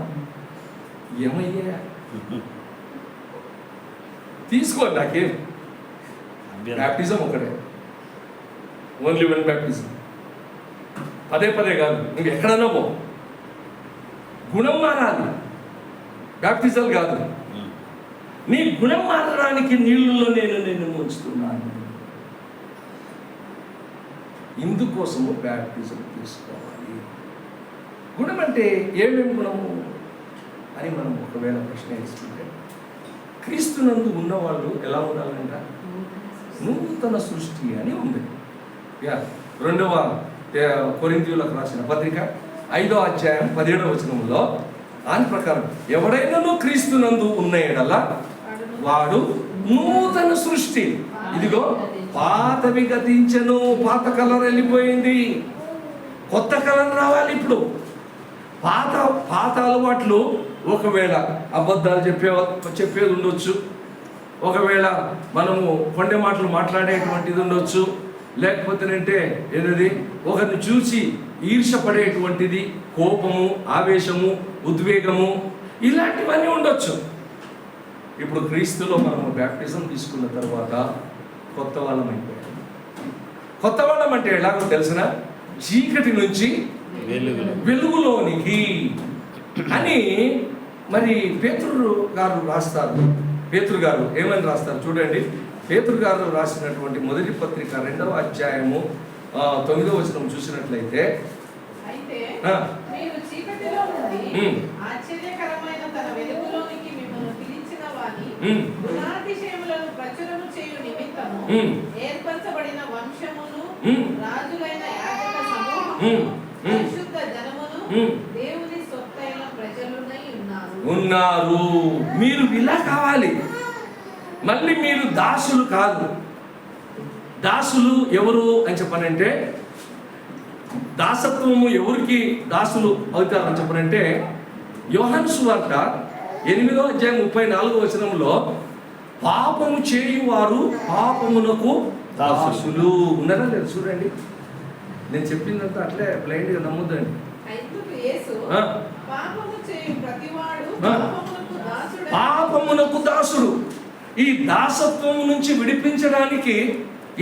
ఏమయ్యా తీసుకోండి, నాకేం బ్యాప్టిజం ఒకటే, ఓన్లీ వన్ బ్యాప్టిజం. పదే పదే కాదు, ఇంకెక్కడన్నా పో. గుణం మారాలి, బ్యాప్టిజం కాదు. నీ గుణం మారడానికి నీళ్ళలో నేను ముంచుతున్నాను. ఇందుకోసము బ్యాప్టిజం తీసుకోవాలి. గుణం అంటే ఏమేమి గుణము అని మనం ఒకవేళ ప్రశ్న వేసుకుంటే, క్రీస్తునందు ఉన్నవాళ్ళు ఎలా ఉండాలంట? నూతన సృష్టి అని ఉంది. 2వ కొరింథీయులకు రాసిన పత్రిక 5వ అధ్యాయం 17వ వచనంలో దాని ప్రకారం ఎవడైనా క్రీస్తునందు ఉన్న ఎడల వాడు నూతన సృష్టి. ఇదిగో పాతవి గతించెను, పాత కలర్ వెళ్ళిపోయింది, కొత్త కలర్ రావాలి. ఇప్పుడు పాత అలవాట్లు ఒకవేళ అబద్ధాలు చెప్పేది ఉండొచ్చు, ఒకవేళ మనము కొండె మాటలు మాట్లాడేటువంటిది ఉండొచ్చు, లేకపోతేనంటే ఏదది ఒకరిని చూసి ఈర్షపడేటువంటిది, కోపము, ఆవేశము, ఉద్వేగము, ఇలాంటివన్నీ ఉండొచ్చు. ఇప్పుడు క్రీస్తులో మనము బ్యాప్టిజం తీసుకున్న తర్వాత కొత్త వాళ్ళం అయిపోయాం. కొత్త వాళ్ళం అంటే ఎలాగో తెలిసిన, చీకటి నుంచి వెలుగులోనికి అని మరి పేతురు గారు రాస్తారు. పేతురు గారు ఏమని రాస్తారు చూడండి. పేతురు గారు రాసినటువంటి మొదటి పత్రిక 2వ అధ్యాయము 9వ వచనం చూసినట్లయితే, అయితే మీరు చీకటిలో నుండి ఆశ్చర్యకరమైన తన వెలుగులోనికి మిమ్మల్ని పిలిచిన వాని గుణాతిశయములను ప్రచురము చేయు నిమిత్తము ఏర్పరచబడిన వంశమును, రాజులైన యాజక సమూహమును, పరిశుద్ధ జనమును, దేవుని సొత్తైన ప్రజలునై ఉన్నారు. మీరు ఇలా కావాలి. మళ్ళీ మీరు దాసులు కాదు. దాసులు ఎవరు అని చెప్పనంటే, దాసత్వము ఎవరికి దాసులు అవుతారని చెప్పనంటే, యోహాను సువార్త 8వ అధ్యాయం 34వ వచనంలో పాపము చేయువారు పాపమునకు దాసులు ఉన్నారా లేదు చూడండి. నేను చెప్పిందంతా అట్లే బ్లైండ్గా నమ్మొద్దండి. పాపమునకు దాసుడు. ఈ దాసత్వము నుంచి విడిపించడానికి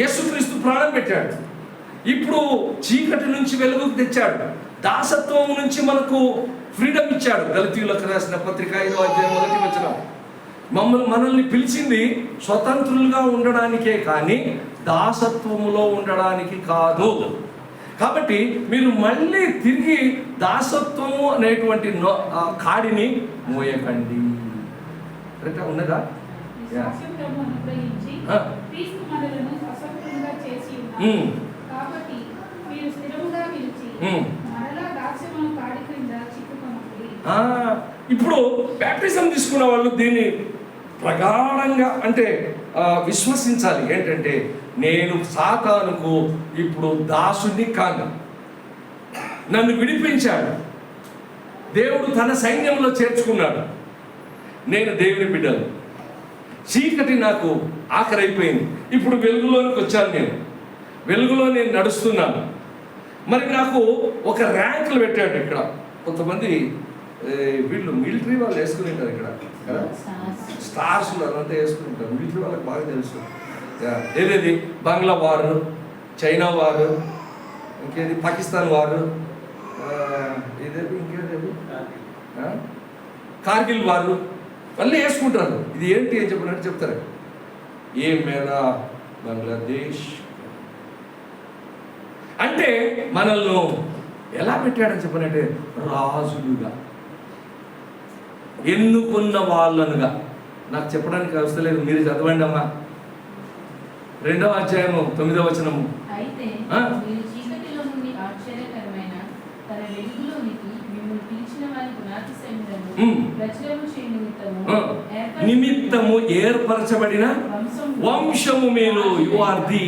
యేసుక్రీస్తు ప్రాణం పెట్టాడు. ఇప్పుడు చీకటి నుంచి వెలుగుకు తెచ్చాడు. దాసత్వము నుంచి మనకు ఫ్రీడమ్ ఇచ్చాడు. గలతీయులకు రాసిన పత్రిక 5వ అధ్యాయం 1వ వచనం. మనల్ని పిలిచింది స్వతంత్రులుగా ఉండడానికే కానీ దాసత్వములో ఉండడానికి కాదు. కాబట్టి మీరు మళ్ళీ తిరిగి దాసత్వము అనేటువంటి కాడిని మోయకండి. కరెక్టా ఉన్నదా? శాశ్వతము అనుగ్రహించి క్రీస్తు మనలను స్వతంత్రులుగా చేసి ఉన్నారు. కాబట్టి మీరు స్థిరముగా నిలిచి మరలా దాస్యమును కాడి క్రింద చిక్కుకొనకండి. ఇప్పుడు బ్యాప్టిజం తీసుకున్న వాళ్ళు దీన్ని ప్రగాఢంగా అంటే విశ్వసించాలి. ఏంటంటే నేను సాతానుకు ఇప్పుడు దాసుని కాను, నన్ను విడిపించాడు, దేవుడు తన సైన్యంలో చేర్చుకున్నాడు, నేను దేవుని బిడ్డను, చీకటి నాకు ఆఖరైపోయింది, ఇప్పుడు వెలుగులోనికి వచ్చాను, నేను వెలుగులో నేను నడుస్తున్నాను. మరి నాకు ఒక ర్యాంకులు పెట్టాడు ఇక్కడ. కొంతమంది వీళ్ళు మిలిటరీ వాళ్ళు వేసుకుని ఉంటారు ఇక్కడ కదా, స్టార్స్ అదంతా వేసుకుంటారు. మిలిటరీ వాళ్ళకి బాగా తెలుసు. ఏదేది బంగ్లా వారు, చైనా వారు, ఇంకేది పాకిస్తాన్ వారు, ఇదేది ఇంకేది కార్గిల్ వారు మళ్ళీ వేసుకుంటారు. ఇది ఏంటి అని చెప్పినట్టు చెప్తారు. ఏ మేరా బంగ్లాదేశ్ అంటే మనల్ని ఎలా పెట్టాడని చెప్పినట్టే రాజులుగా, ఎన్నుకున్న వాళ్ళనుగా. నాకు చెప్పడానికి అవసరం లేదు, మీరు చదవండి అమ్మా. 2వ అధ్యాయము 9వ వచనము. అయితే మీరు చీకటిలో నుండి ఆశ్చర్యకరమైన తన వెలుగులోనికి మిమ్మల్ని పిలిచిన వారి గుణాతిశయములను ప్రచురము చేయ నిమిత్తము ఏర్పరచబడిన వంశము మీరు. You are the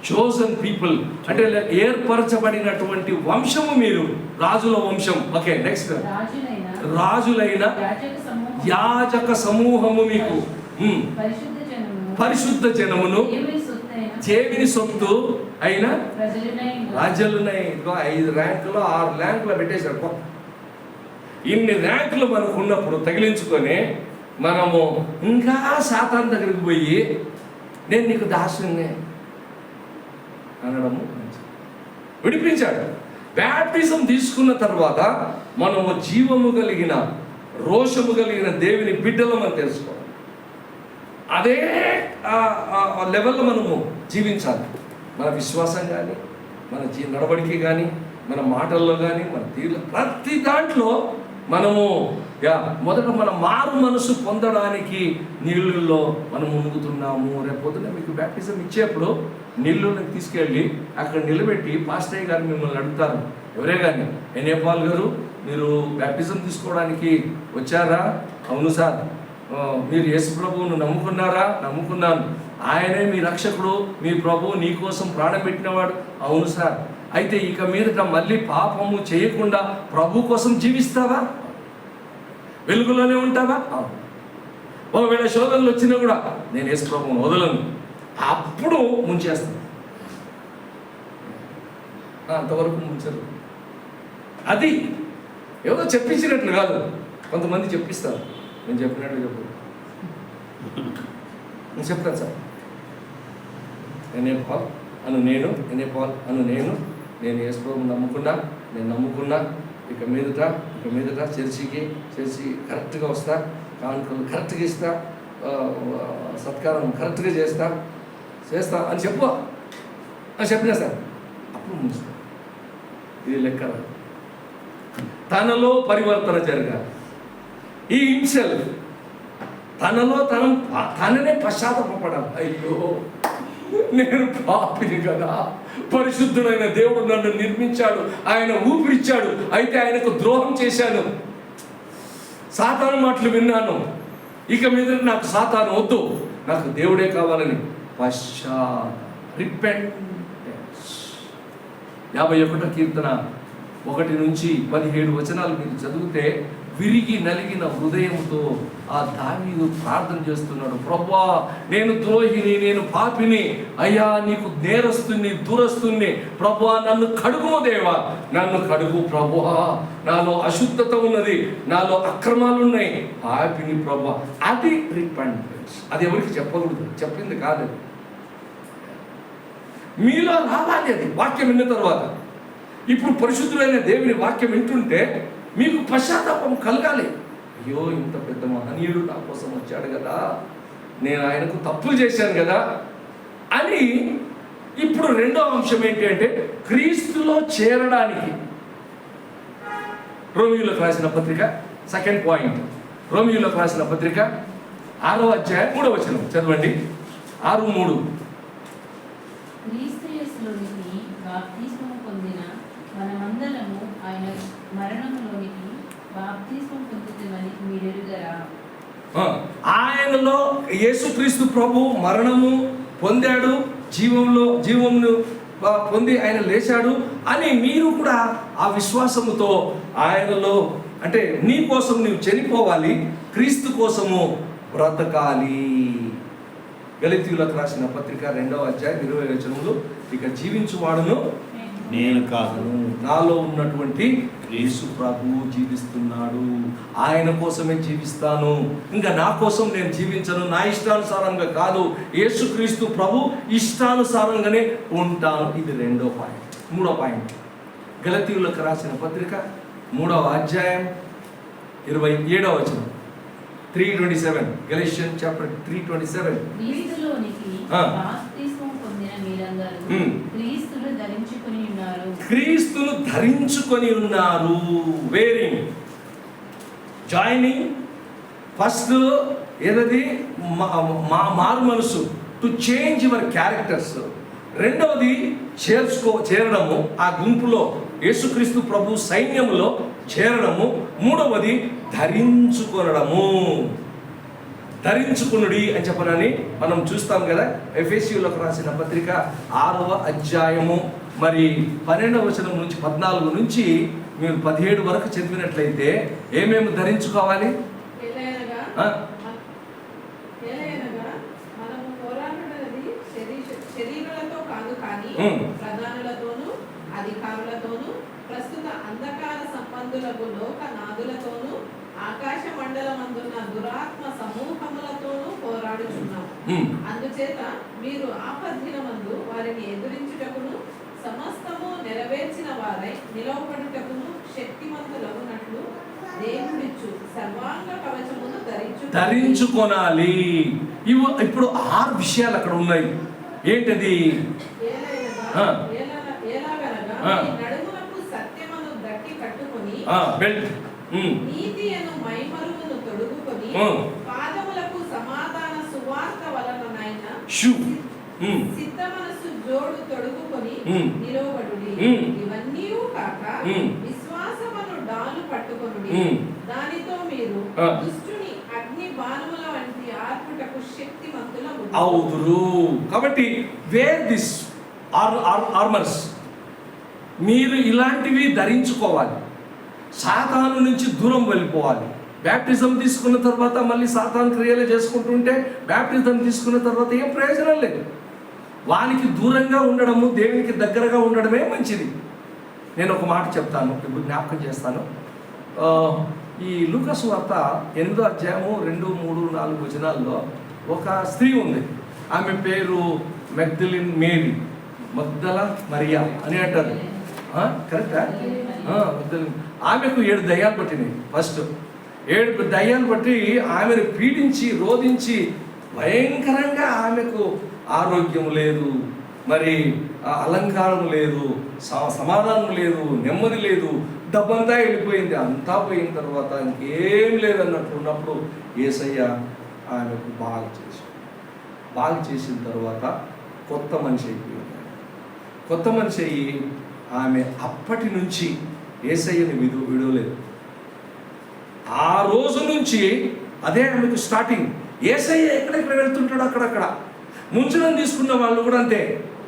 chosen people. అంటే ఏర్పరచబడినటువంటి వంశము మీరు, రాజుల వంశం. Okay, next. రాజులైన యాజక సమూహము మీకు, పరిశుద్ధ జనమును, దేవుని సొత్తు అయిన రాజులున్నాయి. 5 ర్యాంకులు 6 ర్యాంకులు పెట్టేశాడు. ఇన్ని ర్యాంకులు మనకు ఉన్నప్పుడు తగిలించుకొని మనము ఇంకా సాతాను దగ్గరికి పోయి నేను నీకు దాసునే అనడము విడిపించాడు. బ్యాప్టిజం తీసుకున్న తర్వాత మనము జీవము కలిగిన, రోషము కలిగిన దేవుని బిడ్డలమని తెలుసుకోవాలి. అదే లెవెల్లో మనము జీవించాలి. మన విశ్వాసం కానీ, మన నడవడికి కానీ, మన మాటల్లో కానీ, మన తీరులో, ప్రతి దాంట్లో మనము మొదట మన మారు మనసు పొందడానికి నీళ్ళల్లో మనం మునుగుతున్నాము. రేపొద్దున మీకు బ్యాప్టిజం ఇచ్చేప్పుడు నీళ్ళని తీసుకెళ్ళి అక్కడ నిలబెట్టి పాస్టర్ గారు మిమ్మల్ని అడుగుతారు, ఎవరే కానీ, ఎన్ఏపాల్ గారు మీరు బ్యాప్టిజం తీసుకోవడానికి వచ్చారా? అవును సార్. మీరు యేసు ప్రభువును నమ్ముకున్నారా? నమ్ముకున్నాను. ఆయనే మీ రక్షకుడు, మీ ప్రభువు నీ కోసం ప్రాణం పెట్టినవాడు. అవును సార్. అయితే ఇక మీదట మళ్ళీ పాపము చేయకుండా ప్రభు కోసం జీవిస్తావా? వెలుగులోనే ఉంటావా? ఒకవేళ శోధనలు వచ్చినా కూడా నేను యేసు ప్రభువును వదలను, అప్పుడు ముంచేస్తాను. అంతవరకు ముంచరు. అది ఏదో చెప్పించినట్లు కాదు, కొంతమంది చెప్పిస్తారు. నేను చెప్పినట్లు చెప్పు, నేను చెప్తాను సార్. ఎన్ఏపాల్ అను నేను యేసు ప్రభువును నమ్ముకున్నా. ఇక మీదట చర్చి కరెక్ట్గా వస్తా, కానుకలు కరెక్ట్గా ఇస్తా, సత్కారం కరెక్ట్గా చేస్తా అని చెప్పినా సార్, అప్పుడు ముంచుతా. ఇది లెక్క. తనలో పరివర్తన జరగాలి. ఈ హిమ్సెల్ఫ్ తననే పశ్చాత్తాపడాలి. అయ్యో నేను పాపిని కదా, పరిశుద్ధుడైన దేవుడు నన్ను నిర్మించాడు, ఆయన ఊపిరిచ్చాడు, అయితే ఆయనకు ద్రోహం చేశాను, సాతాను మాటలు విన్నాను, ఇక మీద నాకు సాతాను వద్దు, నాకు దేవుడే కావాలని రిపెంటెన్స్. 51వ కీర్తన 1 నుంచి 17 వచనాలు మీరు చదివితే విరిగి నలిగిన హృదయంతో ఆ దావీదు ప్రార్థన చేస్తున్నాడు. ప్రభువా, నేను ద్రోహిని, నేను పాపిని, అయ్యా నీకు నేరస్తుని, దురస్తుని, ప్రభువా నన్ను కడుగు దేవా, నన్ను కడుగు ప్రభువా, నాలో అశుద్ధత ఉన్నది, నాలో అక్రమాలు ఉన్నాయి, పాపిని ప్రభువా. అది రిపెంటెన్స్. అది ఎవరికి చెప్పకూడదు, చెప్పింది కాదు, మీలో రావాలి. అది వాక్యం విన్న తర్వాత, ఇప్పుడు పరిశుద్ధులైన దేవుని వాక్యం వింటుంటే మీకు పశ్చాత్తాపం కలగాలి. అయ్యో ఇంత పెద్ద మహనీయుడు నా కోసం వచ్చాడు కదా, నేను ఆయనకు తప్పులు చేశాను కదా అని. ఇప్పుడు రెండో అంశం ఏంటి అంటే క్రీస్తులో చేరడానికి రోమియోలకు రాసిన పత్రిక, సెకండ్ పాయింట్, రోమియోలకు రాసిన పత్రిక 6వ అధ్యాయం 3వ వచనం చదవండి. 6:3. క్రీస్తు యేసులోనికి బాప్తిస్మము పొందిన మనమందరము ఆయన మరణములోనికి బాప్తిస్మం పొందుతామని మీరెరుగరా? ఆయనలో యేసుక్రీస్తు ప్రభు మరణము పొందాడు, జీవమును పొంది ఆయన లేచాడు అని మీరు కూడా ఆ విశ్వాసముతో ఆయనలో, అంటే నీ కోసం నీవు చనిపోవాలి, క్రీస్తు కోసము బ్రతకాలి. గలతీయులకు రాసిన పత్రిక 2వ అధ్యాయం 20వ వచనంలో, ఇక జీవించువాడును నేను కాదు, నాలో ఉన్నటువంటి యేసు ప్రభువు జీవిస్తున్నాడు, ఆయన కోసమే జీవిస్తాను, ఇంకా నా కోసం నేను జీవించను, నా ఇష్టానుసారంగా కాదు, యేసుక్రీస్తు ప్రభు ఇష్టానుసారంగానే ఉంటాను. ఇది 2వ పాయింట్. 3వ పాయింట్, గలతీయులకు రాసిన పత్రిక 3వ అధ్యాయం 27వ వచనం, 3:27. గలతియన్స్ చాప్టర్ 3:27. క్రీస్తులోనికి బాప్తిస్మం పొందిన మీరందరూ క్రీస్తును ధరించుకొని ఉన్నారు. క్రీస్తును ధరించుకొని ఉన్నారు. Wearing, joining. ఫస్ట్ ఏదది మారు మనసు, టు చేంజ్ యువర్ క్యారెక్టర్స్. రెండవది చేరడము, ఆ గుంపులో యేసుక్రీస్తు ప్రభు సైన్యములో చేరడము. మూడవది ధరించుకొనడము. ధరించుకునుడి అని చెప్పనని మనం చూస్తాం కదా. ఎఫెసీయులకు రాసిన పత్రిక 6వ అధ్యాయము మరి 12వ వచనం నుంచి 14 నుంచి మీరు 17 వరకు చదివినట్లయితే ఏమేమి ధరించుకోవాలి? మనము పోరాడుతున్నది శరీరాలతో కాదు, కానీ ప్రధానులతోనూ అధికారులతోనూ ప్రస్తుత అంధకార సంబంధులకు లోకనాథులతోనూ ఆకాశ మండలమందున్న దురాత్మ సమూహములతోనూ పోరాడుచున్నాం. అందుచేత మీరు ఆపద్దినమందు వారిని ఎదురించుటకును సమస్తము నెరవేర్చిన వారై నిలవబడుటకును శక్తిమంతులగునట్లు దేవుడిచ్చు సర్వాంగ కవచమును ధరించుకొనాలి. ఇప్పుడు 6 విషయాలు అక్కడ ఉన్నాయి. ఏంటది? నడుమునకు సత్యమును గట్టి కట్టుకొని బెల్ట్, నీతి అను మైమరువును తొడుగుకొని పాదములకు సమాధాన సువార్త వలననైన షూ, సిద్ధ మనసు జోడు తొడుగుకొని నిలవబడుడి. ఇవన్నీ కాక విశ్వాసమును డాలు పట్టుకొనుడి. దానితో మీరు దుష్టుని అగ్ని బాణముల వంటి ఆర్పుటకు శక్తిమంతులగుదురు. అవుదురు. కాబట్టి వేర్ దిస్ ఆర్మర్స్, మీరు ఇలాంటివి ధరించుకోవాలి. సాతాను నుంచి దూరం వెళ్ళిపోవాలి. బ్యాప్టిజం తీసుకున్న తర్వాత మళ్ళీ సాతాను క్రియలు చేసుకుంటుంటే బ్యాప్టిజం తీసుకున్న తర్వాత ఏం ప్రయోజనం లేదు. వానికి దూరంగా ఉండడము, దేవునికి దగ్గరగా ఉండడమే మంచిది. నేను ఒక మాట చెప్తాను, ఇప్పుడు జ్ఞాపకం చేస్తాను. ఈ లూకా సువార్త 8వ అధ్యాయము 2, 3, 4 వచనాల్లో ఒక స్త్రీ ఉంది. ఆమె పేరు మగ్దలిన్ మేరీ, మగ్దల మరియా అని అంటారు. కరెక్టా? ఆమెకు 7 దయ్యాలు పట్టినాయి. ఫస్ట్ 7 దయ్యాలు పట్టి ఆమెను పీడించి రోధించి భయంకరంగా ఆమెకు ఆరోగ్యం లేదు, మరి అలంకారం లేదు, సమాధానం లేదు, నెమ్మది లేదు, డబ్బంతా వెళ్ళిపోయింది. అంతా పోయిన తర్వాత ఇంకేం లేదన్నట్టు ఉన్నప్పుడు యేసయ్య ఆమెకు బాగా చేసిన తర్వాత కొత్త మనిషి అయిపోయింది. కొత్త మనిషి అయ్యి ఆమె అప్పటి నుంచి యేసయ్యని విడవలేదు. ఆ రోజు నుంచి అదే ఆమెకు స్టార్టింగ్. యేసయ్య ఎక్కడెక్కడ వెళ్తుంటాడు అక్కడక్కడ. ముంచడం తీసుకున్న వాళ్ళు కూడా అంతే.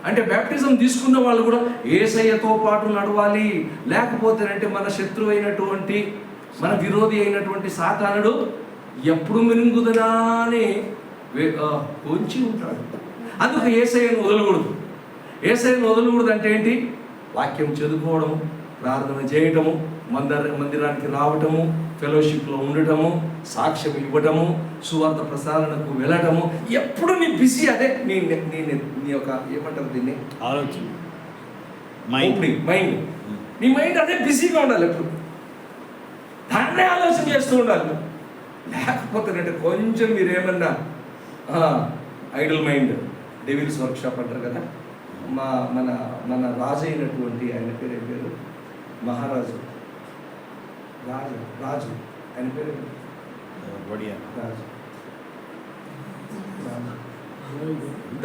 అంటే బ్యాప్టిజం తీసుకున్న వాళ్ళు కూడా యేసయ్యతో పాటు నడవాలి. లేకపోతేనంటే మన శత్రువు అయినటువంటి, మన విరోధి అయినటువంటి సాతానుడు ఎప్పుడు మినుగుదనా అని పొంచి ఉంటాడు. అందుకు యేసయ్యను వదలకూడదు. యేసయ్యను వదలకూడదు అంటే ఏంటి? వాక్యం చదువుకోవడము, ప్రార్థన చేయటము, మందిరానికి రావటము, ఫెలోషిప్లో ఉండటము, సాక్ష్యం ఇవ్వటము, సువార్త ప్రసారణకు వెళ్ళటము. ఎప్పుడు నీ బిజీ అదే. నీ యొక్క ఏమంటారు దీన్ని, ఆలోచన, మైండ్. నీ మైండ్ అదే బిజీగా ఉండాలి. ఎప్పుడు దాన్నే ఆలోచన చేస్తూ ఉండాలి. లేకపోతే కొంచెం మీరేమన్నా ఐడల్ మైండ్, డెవిల్స్ వర్క్షాప్ అంటారు కదా, మన మన రాజు అయినటువంటి ఆయన పేరు ఏం పేరు? మహారాజు రాజు ఆయన పేరు బడియా రాజు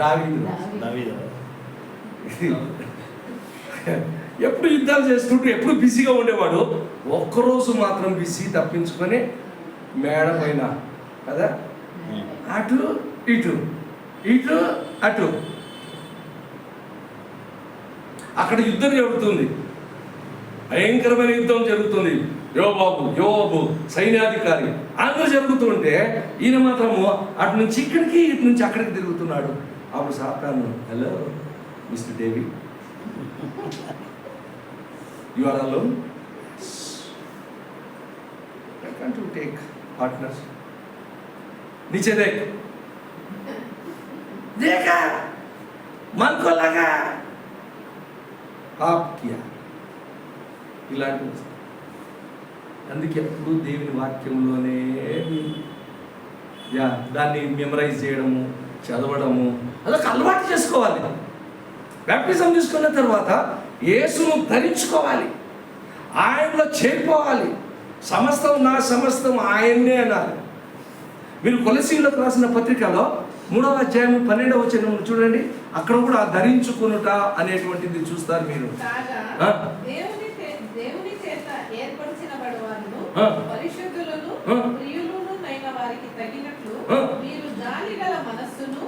దావీదు. దావీదు. ఎప్పుడు యుద్ధాలు చేసుకుంటూ ఎప్పుడు బిజీగా ఉండేవాడు. ఒక్కరోజు మాత్రం బిజీ తప్పించుకొని మేడ పైన కదా, అటు ఇటు ఇటు అటు, అక్కడ యుద్ధం జరుగుతుంది, భయంకరమైన యుద్ధం జరుగుతుంది. యోబాబు సైన్యాధికారి అందరూ జరుగుతుంటే ఈయన మాత్రము అటు నుంచి ఇక్కడికి ఇటు నుంచి అక్కడికి తిరుగుతున్నాడు. అప్పుడు సాతాను, hello mister David, you are alone, I can't to take partners, नीचे देख, देखा मन को लगा आप किया. ఇలాంటి అందుకే ఎప్పుడు దేవుని వాక్యంలోనే దాన్ని మెమరైజ్ చేయడము, చదవడము అదొక అలవాటు చేసుకోవాలి. బ్యాప్టిజం తీసుకున్న తర్వాత యేసును ధరించుకోవాలి, ఆయనలో చేరిపోవాలి. సమస్తం నా సమస్తం ఆయన్నే అనాలి. మీరు కొలసీయులకు రాసిన పత్రికలో 3వ అధ్యాయం 12వ వచనం చూడండి, అక్కడ కూడా ధరించుకొనుట అనేటువంటిది చూస్తారు మీరు. కాగా దేవుని చేత ఏర్పరిచిన వారును పరిశుద్ధులను ప్రియులునైన వారికి తగినట్లు మీరు జాలిగల మనస్సును,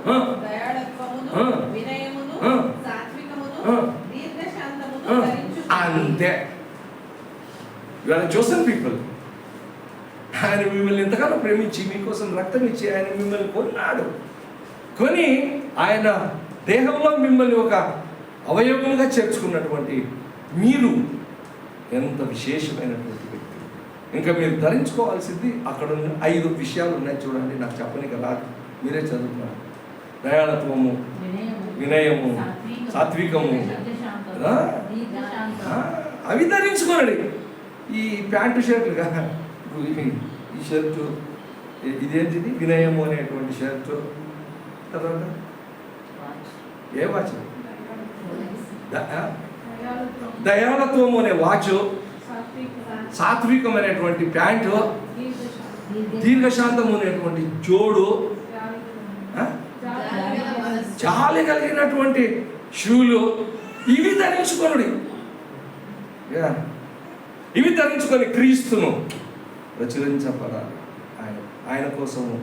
దయాళత్వమును, వినయమును, సాత్వికమును, దీర్ఘశాంతమును ధరించుకొనుడి. అంతే. You are chosen people. ఆయన మిమ్మల్ని ఎంతగానో ప్రేమించి మీకోసం రక్తం ఇచ్చి ఆయన మిమ్మల్ని కొన్నాడు. కొని ఆయన దేహంలో మిమ్మల్ని ఒక అవయవంగా చేర్చుకున్నటువంటి మీరు ఎంత విశేషమైనటువంటి వ్యక్తి. ఇంకా మీరు ధరించుకోవాల్సింది అక్కడ ఉన్న 5 విషయాలు ఉన్నాయి చూడండి. నాకు చెప్పనికి రాదు, మీరే చదువుతున్నారు. దయాళత్వము, వినయము, సాత్వికము, అవి ధరించుకోండి. ఈ ప్యాంటు షర్ట్లుగా ఈ షర్టు ఇదేంటిది, వినయము అనేటువంటి షర్టు, తర్వాత ఏ వాచ్, దయాళత్వము అనే వాచ్, సాత్వికం అనేటువంటి ప్యాంటు, దీర్ఘశాంతము అనేటువంటి జోడు, జాలి కలిగినటువంటి షూలు, ఇవి ధరించుకోండి. ఇవి ధరించుకొని క్రీస్తును ప్రచురించబడాలి, ఆయన కోసము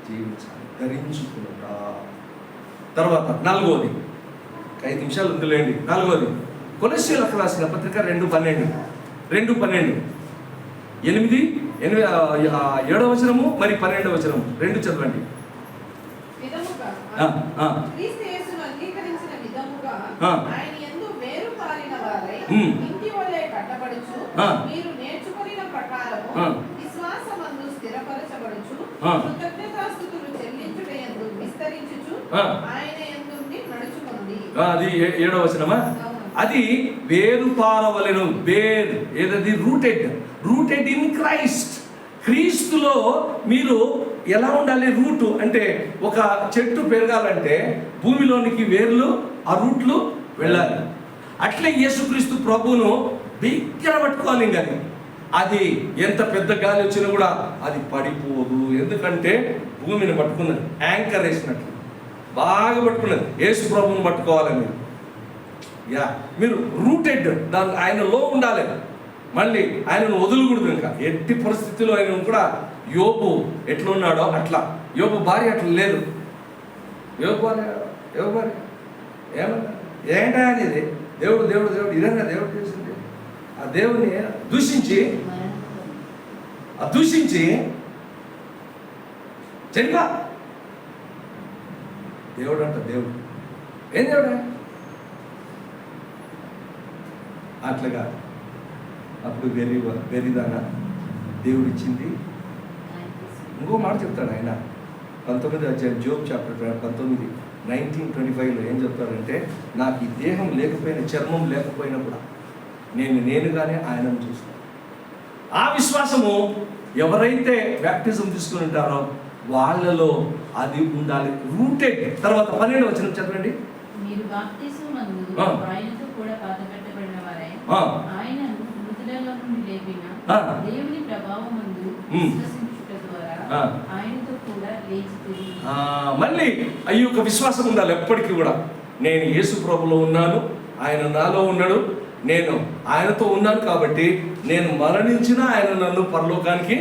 జీవించాలి, ధరించుకుంటా. తర్వాత 4వది, 5 నిమిషాలు ఉందిలేండి. 4వది కొలస్సీయులకు రాసిన పత్రిక 2:12, 7వ వచనము మరి 12వ వచనము 2 చదవండి. క్రీస్తు యేసును అంగీకరించిన విధముగా ఆయన యందు వేరు పారిన వారై ఇంటి వలె కట్టబడుచు మీరు నేర్చుకొనిన ప్రకారము విశ్వాసమందు స్థిరపరచబడుచు కృతజ్ఞతాస్తుతులు చెల్లించుటయందు విస్తరించుచు ఆయన యందు నడుచుకొనుడి. అది 7వ వచనమా? అది వేరు పారవలెను. వేర్ ఏదది? Rooted in Christ. క్రీస్తులో మీరు ఎలా ఉండాలి? రూటు అంటే ఒక చెట్టు పెరగాలంటే భూమిలోనికి వేర్లు, ఆ రూట్లు వెళ్ళాలి. అట్లే యేసుక్రీస్తు ప్రభువును బిగ్గర పట్టుకోవాలి. ఇంకా అది ఎంత పెద్ద గాలి వచ్చినా కూడా అది పడిపోదు. ఎందుకంటే భూమిని పట్టుకున్నది, యాంకర్ వేసినట్లు బాగా పట్టుకున్నది. యేసు ప్రభువును పట్టుకోవాలి మీరు. మీరు రూటెడ్, దాని ఆయనలో ఉండాలి. మళ్ళీ ఆయనను వదలకూడదు. ఇంకా ఎట్టి పరిస్థితుల్లో ఆయన కూడా యోబు ఎట్లున్నాడో అట్లా. యోబు భార్య అట్లా లేదు. యోబు భార్య ఏమన్నా ఏంటా అనేది దేవుడు ఇదంగా దేవుడు చేసింది. ఆ దేవుని దూషించి చనిపా. దేవుడు అంట, దేవుడు ఏం దేవుడా అట్లాగా. అప్పుడు వెర్రిదానా దేవుడు ఇచ్చింది. ఇంకో మాట చెప్తాడు ఆయన 19వ అధ్యాయం జోబ్ చాప్టర్ 19 19:25లో ఏం చెప్తాడంటే, నాకు ఈ దేహం లేకపోయినా, చర్మం లేకపోయినా కూడా నేనుగానే ఆయనను చూస్తాను. ఆ విశ్వాసము ఎవరైతే బ్యాప్టిజం తీసుకుని ఉంటారో వాళ్ళలో అది ఉండాలి, రూటెడ్. తర్వాత 12వ వచనం చదవండి. మీరు బాప్తిస్మమందు ఆయనతో కూడా పాతపెట్టబడిన వారై ఆయనను మృతులలో నుండి లేపిన దేవుని ప్రభావమందు విశ్వసించుట ద్వారా ఆయనతో కూడా లేచి తిరిగి. మళ్ళీ ఈ యొక్క విశ్వాసం ఉండాలి ఎప్పటికీ కూడా. నేను యేసు ప్రభులో ఉన్నాను, ఆయన నాలో ఉన్నాడు, నేను ఆయనతో ఉన్నాను కాబట్టి నేను మరణించినా ఆయన నన్ను పరలోకానికి.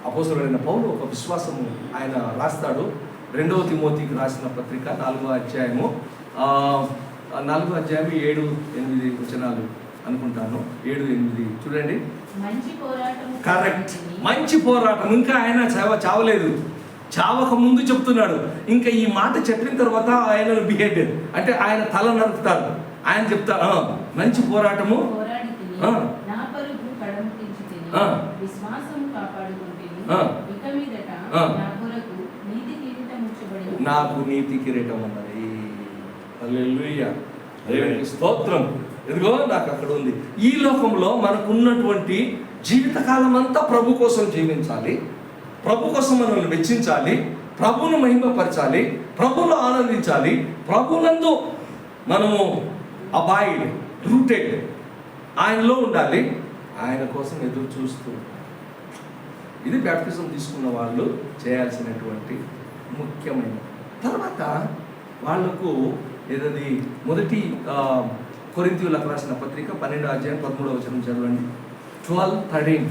అపోస్తలుడైన పౌలు ఒక విశ్వాసము ఆయన రాస్తాడు. 2వ తిమోతికి రాసిన పత్రిక 4వ అధ్యాయము 4వ అధ్యాయం 7-8 వచనాలు అనుకుంటాను. 7-8 చూడండి. మంచి పోరాటం. కరెక్ట్, మంచి పోరాటం. ఇంకా ఆయన చావలేదు, చావక ముందు చెప్తున్నాడు. ఇంకా ఈ మాట చెప్పిన తర్వాత ఆయన బిహేడ్ అంటే ఆయన తల నరుకుతారు. ఆయన చెప్తారు మంచి పోరాటము నా పరుగు కడముట్టించితిని, విశ్వాసము కాపాడుకుంటేని, ఇక మీదట నా కొరకు నీతి కిరీటం ఉంచబడింది. నాకు నీతి కిరీటం ఉన్నది. హల్లెలూయా, దేవునికి స్తోత్రం. ఇదిగో నాకు అక్కడ ఉంది. ఈ లోకంలో మనకు ఉన్నటువంటి జీవితకాలం అంతా ప్రభు కోసం జీవించాలి, ప్రభు కోసం మనల్ని వెచ్చించాలి, ప్రభువును మహిమపరచాలి, ప్రభువులో ఆనందించాలి, ప్రభునందు మనము అబాయిడ్ రూటెడ్ ఆయనలో ఉండాలి, ఆయన కోసం ఎదురు చూస్తూ. ఇది బ్యాప్టిజం తీసుకున్న వాళ్ళు చేయాల్సినటువంటి ముఖ్యమైన. తర్వాత వాళ్లకు ఏదది మొదటి కొరింథీయులకు రాసిన పత్రిక 12వ అధ్యాయం 13వ వచనం చదవండి. 12:13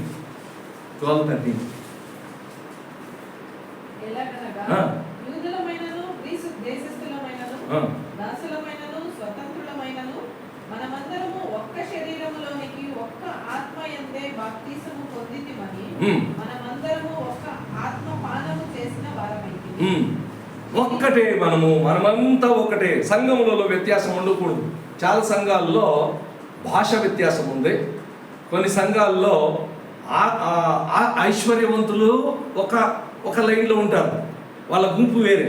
ఎలాగనగా యూదులమైనను గ్రీసు దేశస్థులమైనను దాసులమైనను స్వతంత్రులమైనను మనమందరము ఒక్క శరీరములోనికి ఒక్క ఆత్మ యందే బాప్తిసము పొందితిమని మనమందరము ఒక్క ఆత్మ పానము చేసిన వారమైతిమి. ఒక్కటే మనమంతా ఒకటే. సంఘములలో వ్యత్యాసం ఉండకూడదు. చాలా సంఘాల్లో భాష వ్యత్యాసం ఉంది. కొన్ని సంఘాల్లో ఐశ్వర్యవంతులు ఒక లైన్లో ఉంటారు, వాళ్ళ గుంపు వేరే.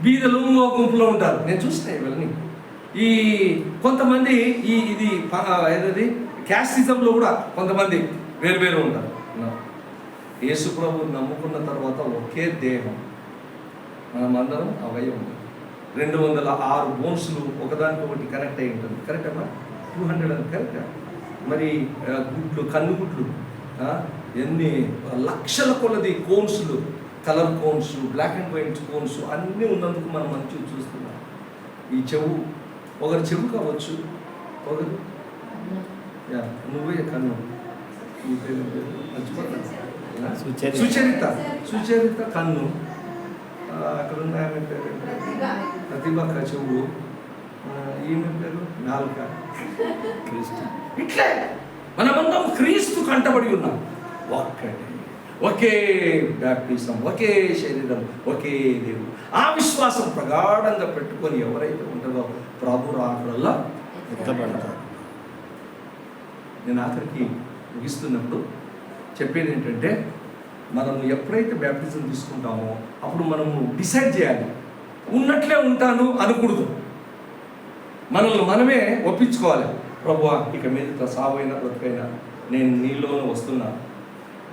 బీదలు ఇంకో గుంపులో ఉంటారు. నేను చూసిన ఇవన్నీ. ఈ కొంతమంది ఇది ఏదది క్యాస్టిజంలో కూడా కొంతమంది వేరు ఉంటారు. యేసు ప్రభువుని నమ్ముకున్న తర్వాత ఒకే దేహం, మనమందరం అవయవం. 206 బోన్స్లు ఒకదానికొకటి కనెక్ట్ అయి ఉంటుంది. కరెక్ట్ అమ్మా? 200 అని కరెక్టా? మరి గుడ్లు, కన్నుగుడ్లు ఎన్ని లక్షల కొలది కోన్స్లు, colour cones, black and white cones అన్నీ ఉన్నందుకు మనం మంచి చూస్తున్నాం. ఈ చెవు, ఒకరి చెవు కావచ్చు, ఒకరు నువ్వే కన్ను, సుచరిత కన్ను, అక్కడ ఉన్న ఆమె పేరు ప్రతిభ చెవు, ఈమె పేరు నాలుక. ఇట్లే మనమందరం క్రీస్తు కంటబడి ఉన్నాం. ఒకే బ్యాప్టిజం, ఒకే శరీరం, ఒకే దేవుడు. ఆ విశ్వాసం ప్రగాఢంగా పెట్టుకొని ఎవరైతే ఉంటారో ప్రభు రాకడల్లా ఎత్తబడతారు. నేను ఆఖరికి ముగిస్తున్నప్పుడు చెప్పేది ఏంటంటే, మనము ఎప్పుడైతే బ్యాప్టిజం తీసుకుంటామో అప్పుడు మనము డిసైడ్ చేయాలి. ఉన్నట్లే ఉంటాను అనకూడదు. మనల్ని మనమే ఒప్పించుకోవాలి. ప్రభువా, ఇక మీద సావైనా బ్రతుకైనా నేను నీలోనే వస్తున్నా,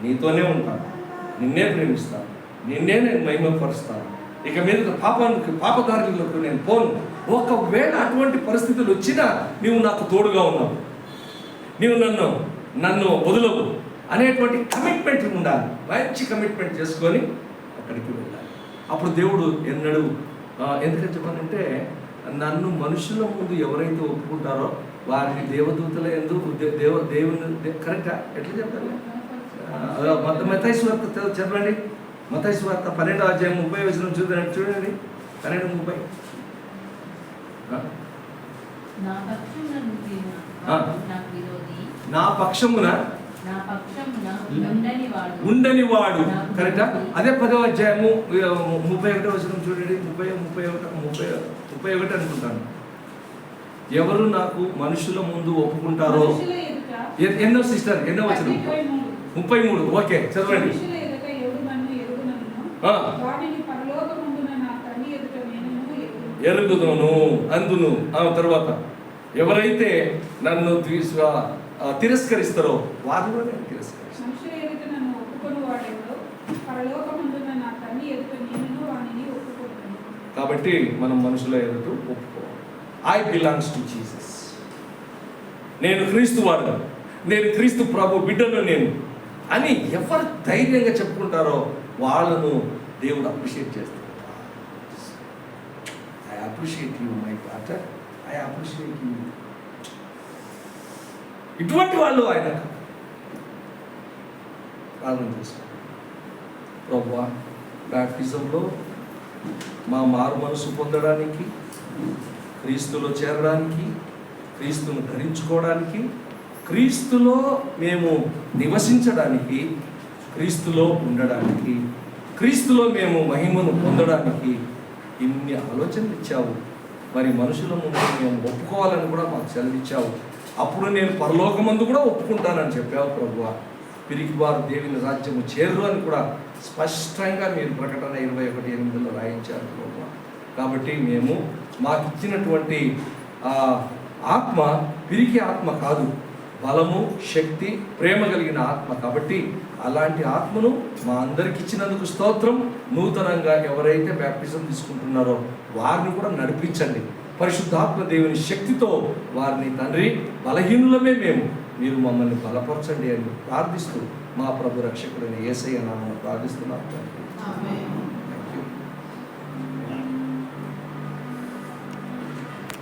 నీతోనే ఉంటాను, నిన్నే ప్రేమిస్తాను, నిన్నే నేను మహిమపరుస్తాను, ఇక మీద పాపదారులకు నేను పోను. ఒకవేళ అటువంటి పరిస్థితులు వచ్చినా నీవు నాకు తోడుగా ఉన్నావు, నీవు నన్ను వదలవు అనేటువంటి కమిట్మెంట్ ఉండాలి. మంచి కమిట్మెంట్ చేసుకొని అక్కడికి వెళ్ళాలి. అప్పుడు దేవుడు ఎన్నడూ ఎందుకని చెప్పాలంటే, నన్ను మనుషుల ముందు ఎవరైతే ఒప్పుకుంటారో వారిని దేవదూతల ఎందు దేవుని కరెక్టా ఎట్లా చెప్పాలి? మత్తయి సువార్త చదవండి. మత్తయి సువార్త 12వ అధ్యాయం 30వ వచనం చూడండి. 12:30. నా పక్షమున ఉండని వాడు. కరెక్టా? అదే 10వ అధ్యాయము 31వ వచనం చూడండి. 31 అనుకుంటాను. ఎవరు నాకు మనుషుల ముందు ఒప్పుకుంటారో, ఎన్నో సిస్టర్, ఎన్నో వచనం? 33. ఓకే, చదవండి. ఎరుగుదును అందును. తర్వాత ఎవరైతే నన్ను తిరస్కరిస్తారో వారిలో నేను తిరస్కరిస్తాను. కాబట్టి మనం మనుషుల ఎదుట ఒప్పుకోవాలి. I belongs to Jesus. నేను క్రీస్తు వాడు, నేను క్రీస్తు ప్రభు బిడ్డను నేను అని ఎవరు ధైర్యంగా చెప్పుకుంటారో వాళ్ళను దేవుడు అప్రిషియేట్ చేస్తాడు. I appreciate you my daughter, I appreciate you. ఇటువంటి వాళ్ళు ఆయన ప్రార్థన చేస్తారు. ప్రభువా, బ్యాప్టిజంలో మా మారు మనసు పొందడానికి, క్రీస్తులో చేరడానికి, క్రీస్తును ధరించుకోవడానికి, క్రీస్తులో మేము నివసించడానికి, క్రీస్తులో ఉండడానికి, క్రీస్తులో మేము మహిమను పొందడానికి ఇన్ని ఆలోచనలు ఇచ్చావు. మరి మనుషుల ముందు మేము ఒప్పుకోవాలని కూడా మాకు సెలవిచ్చావు. అప్పుడు నేను పరలోకమందు కూడా ఒప్పుకుంటానని చెప్పావు ప్రభువా. పిరికివారు దేవుని రాజ్యము చేరు అని కూడా స్పష్టంగా మీరు ప్రకటన 21:8 రాయించారు ప్రభువా. కాబట్టి మేము మాకు ఇచ్చినటువంటి ఆత్మ పిరికి ఆత్మ కాదు, బలము, శక్తి, ప్రేమ కలిగిన ఆత్మ. కాబట్టి అలాంటి ఆత్మను మా అందరికి ఇచ్చినందుకు స్తోత్రం. నూతనంగా ఎవరైతే బ్యాప్టిజం తీసుకుంటున్నారో వారిని కూడా నడిపించండి. పరిశుద్ధాత్మ దేవుని శక్తితో వారిని తండ్రి, బలహీనులమే మేము, మీరు మమ్మల్ని బలపరచండి అని ప్రార్థిస్తూ మా ప్రభు రక్షకుడైన యేసయ్య నామమున ప్రార్థిస్తున్నాము. ఆమేన్.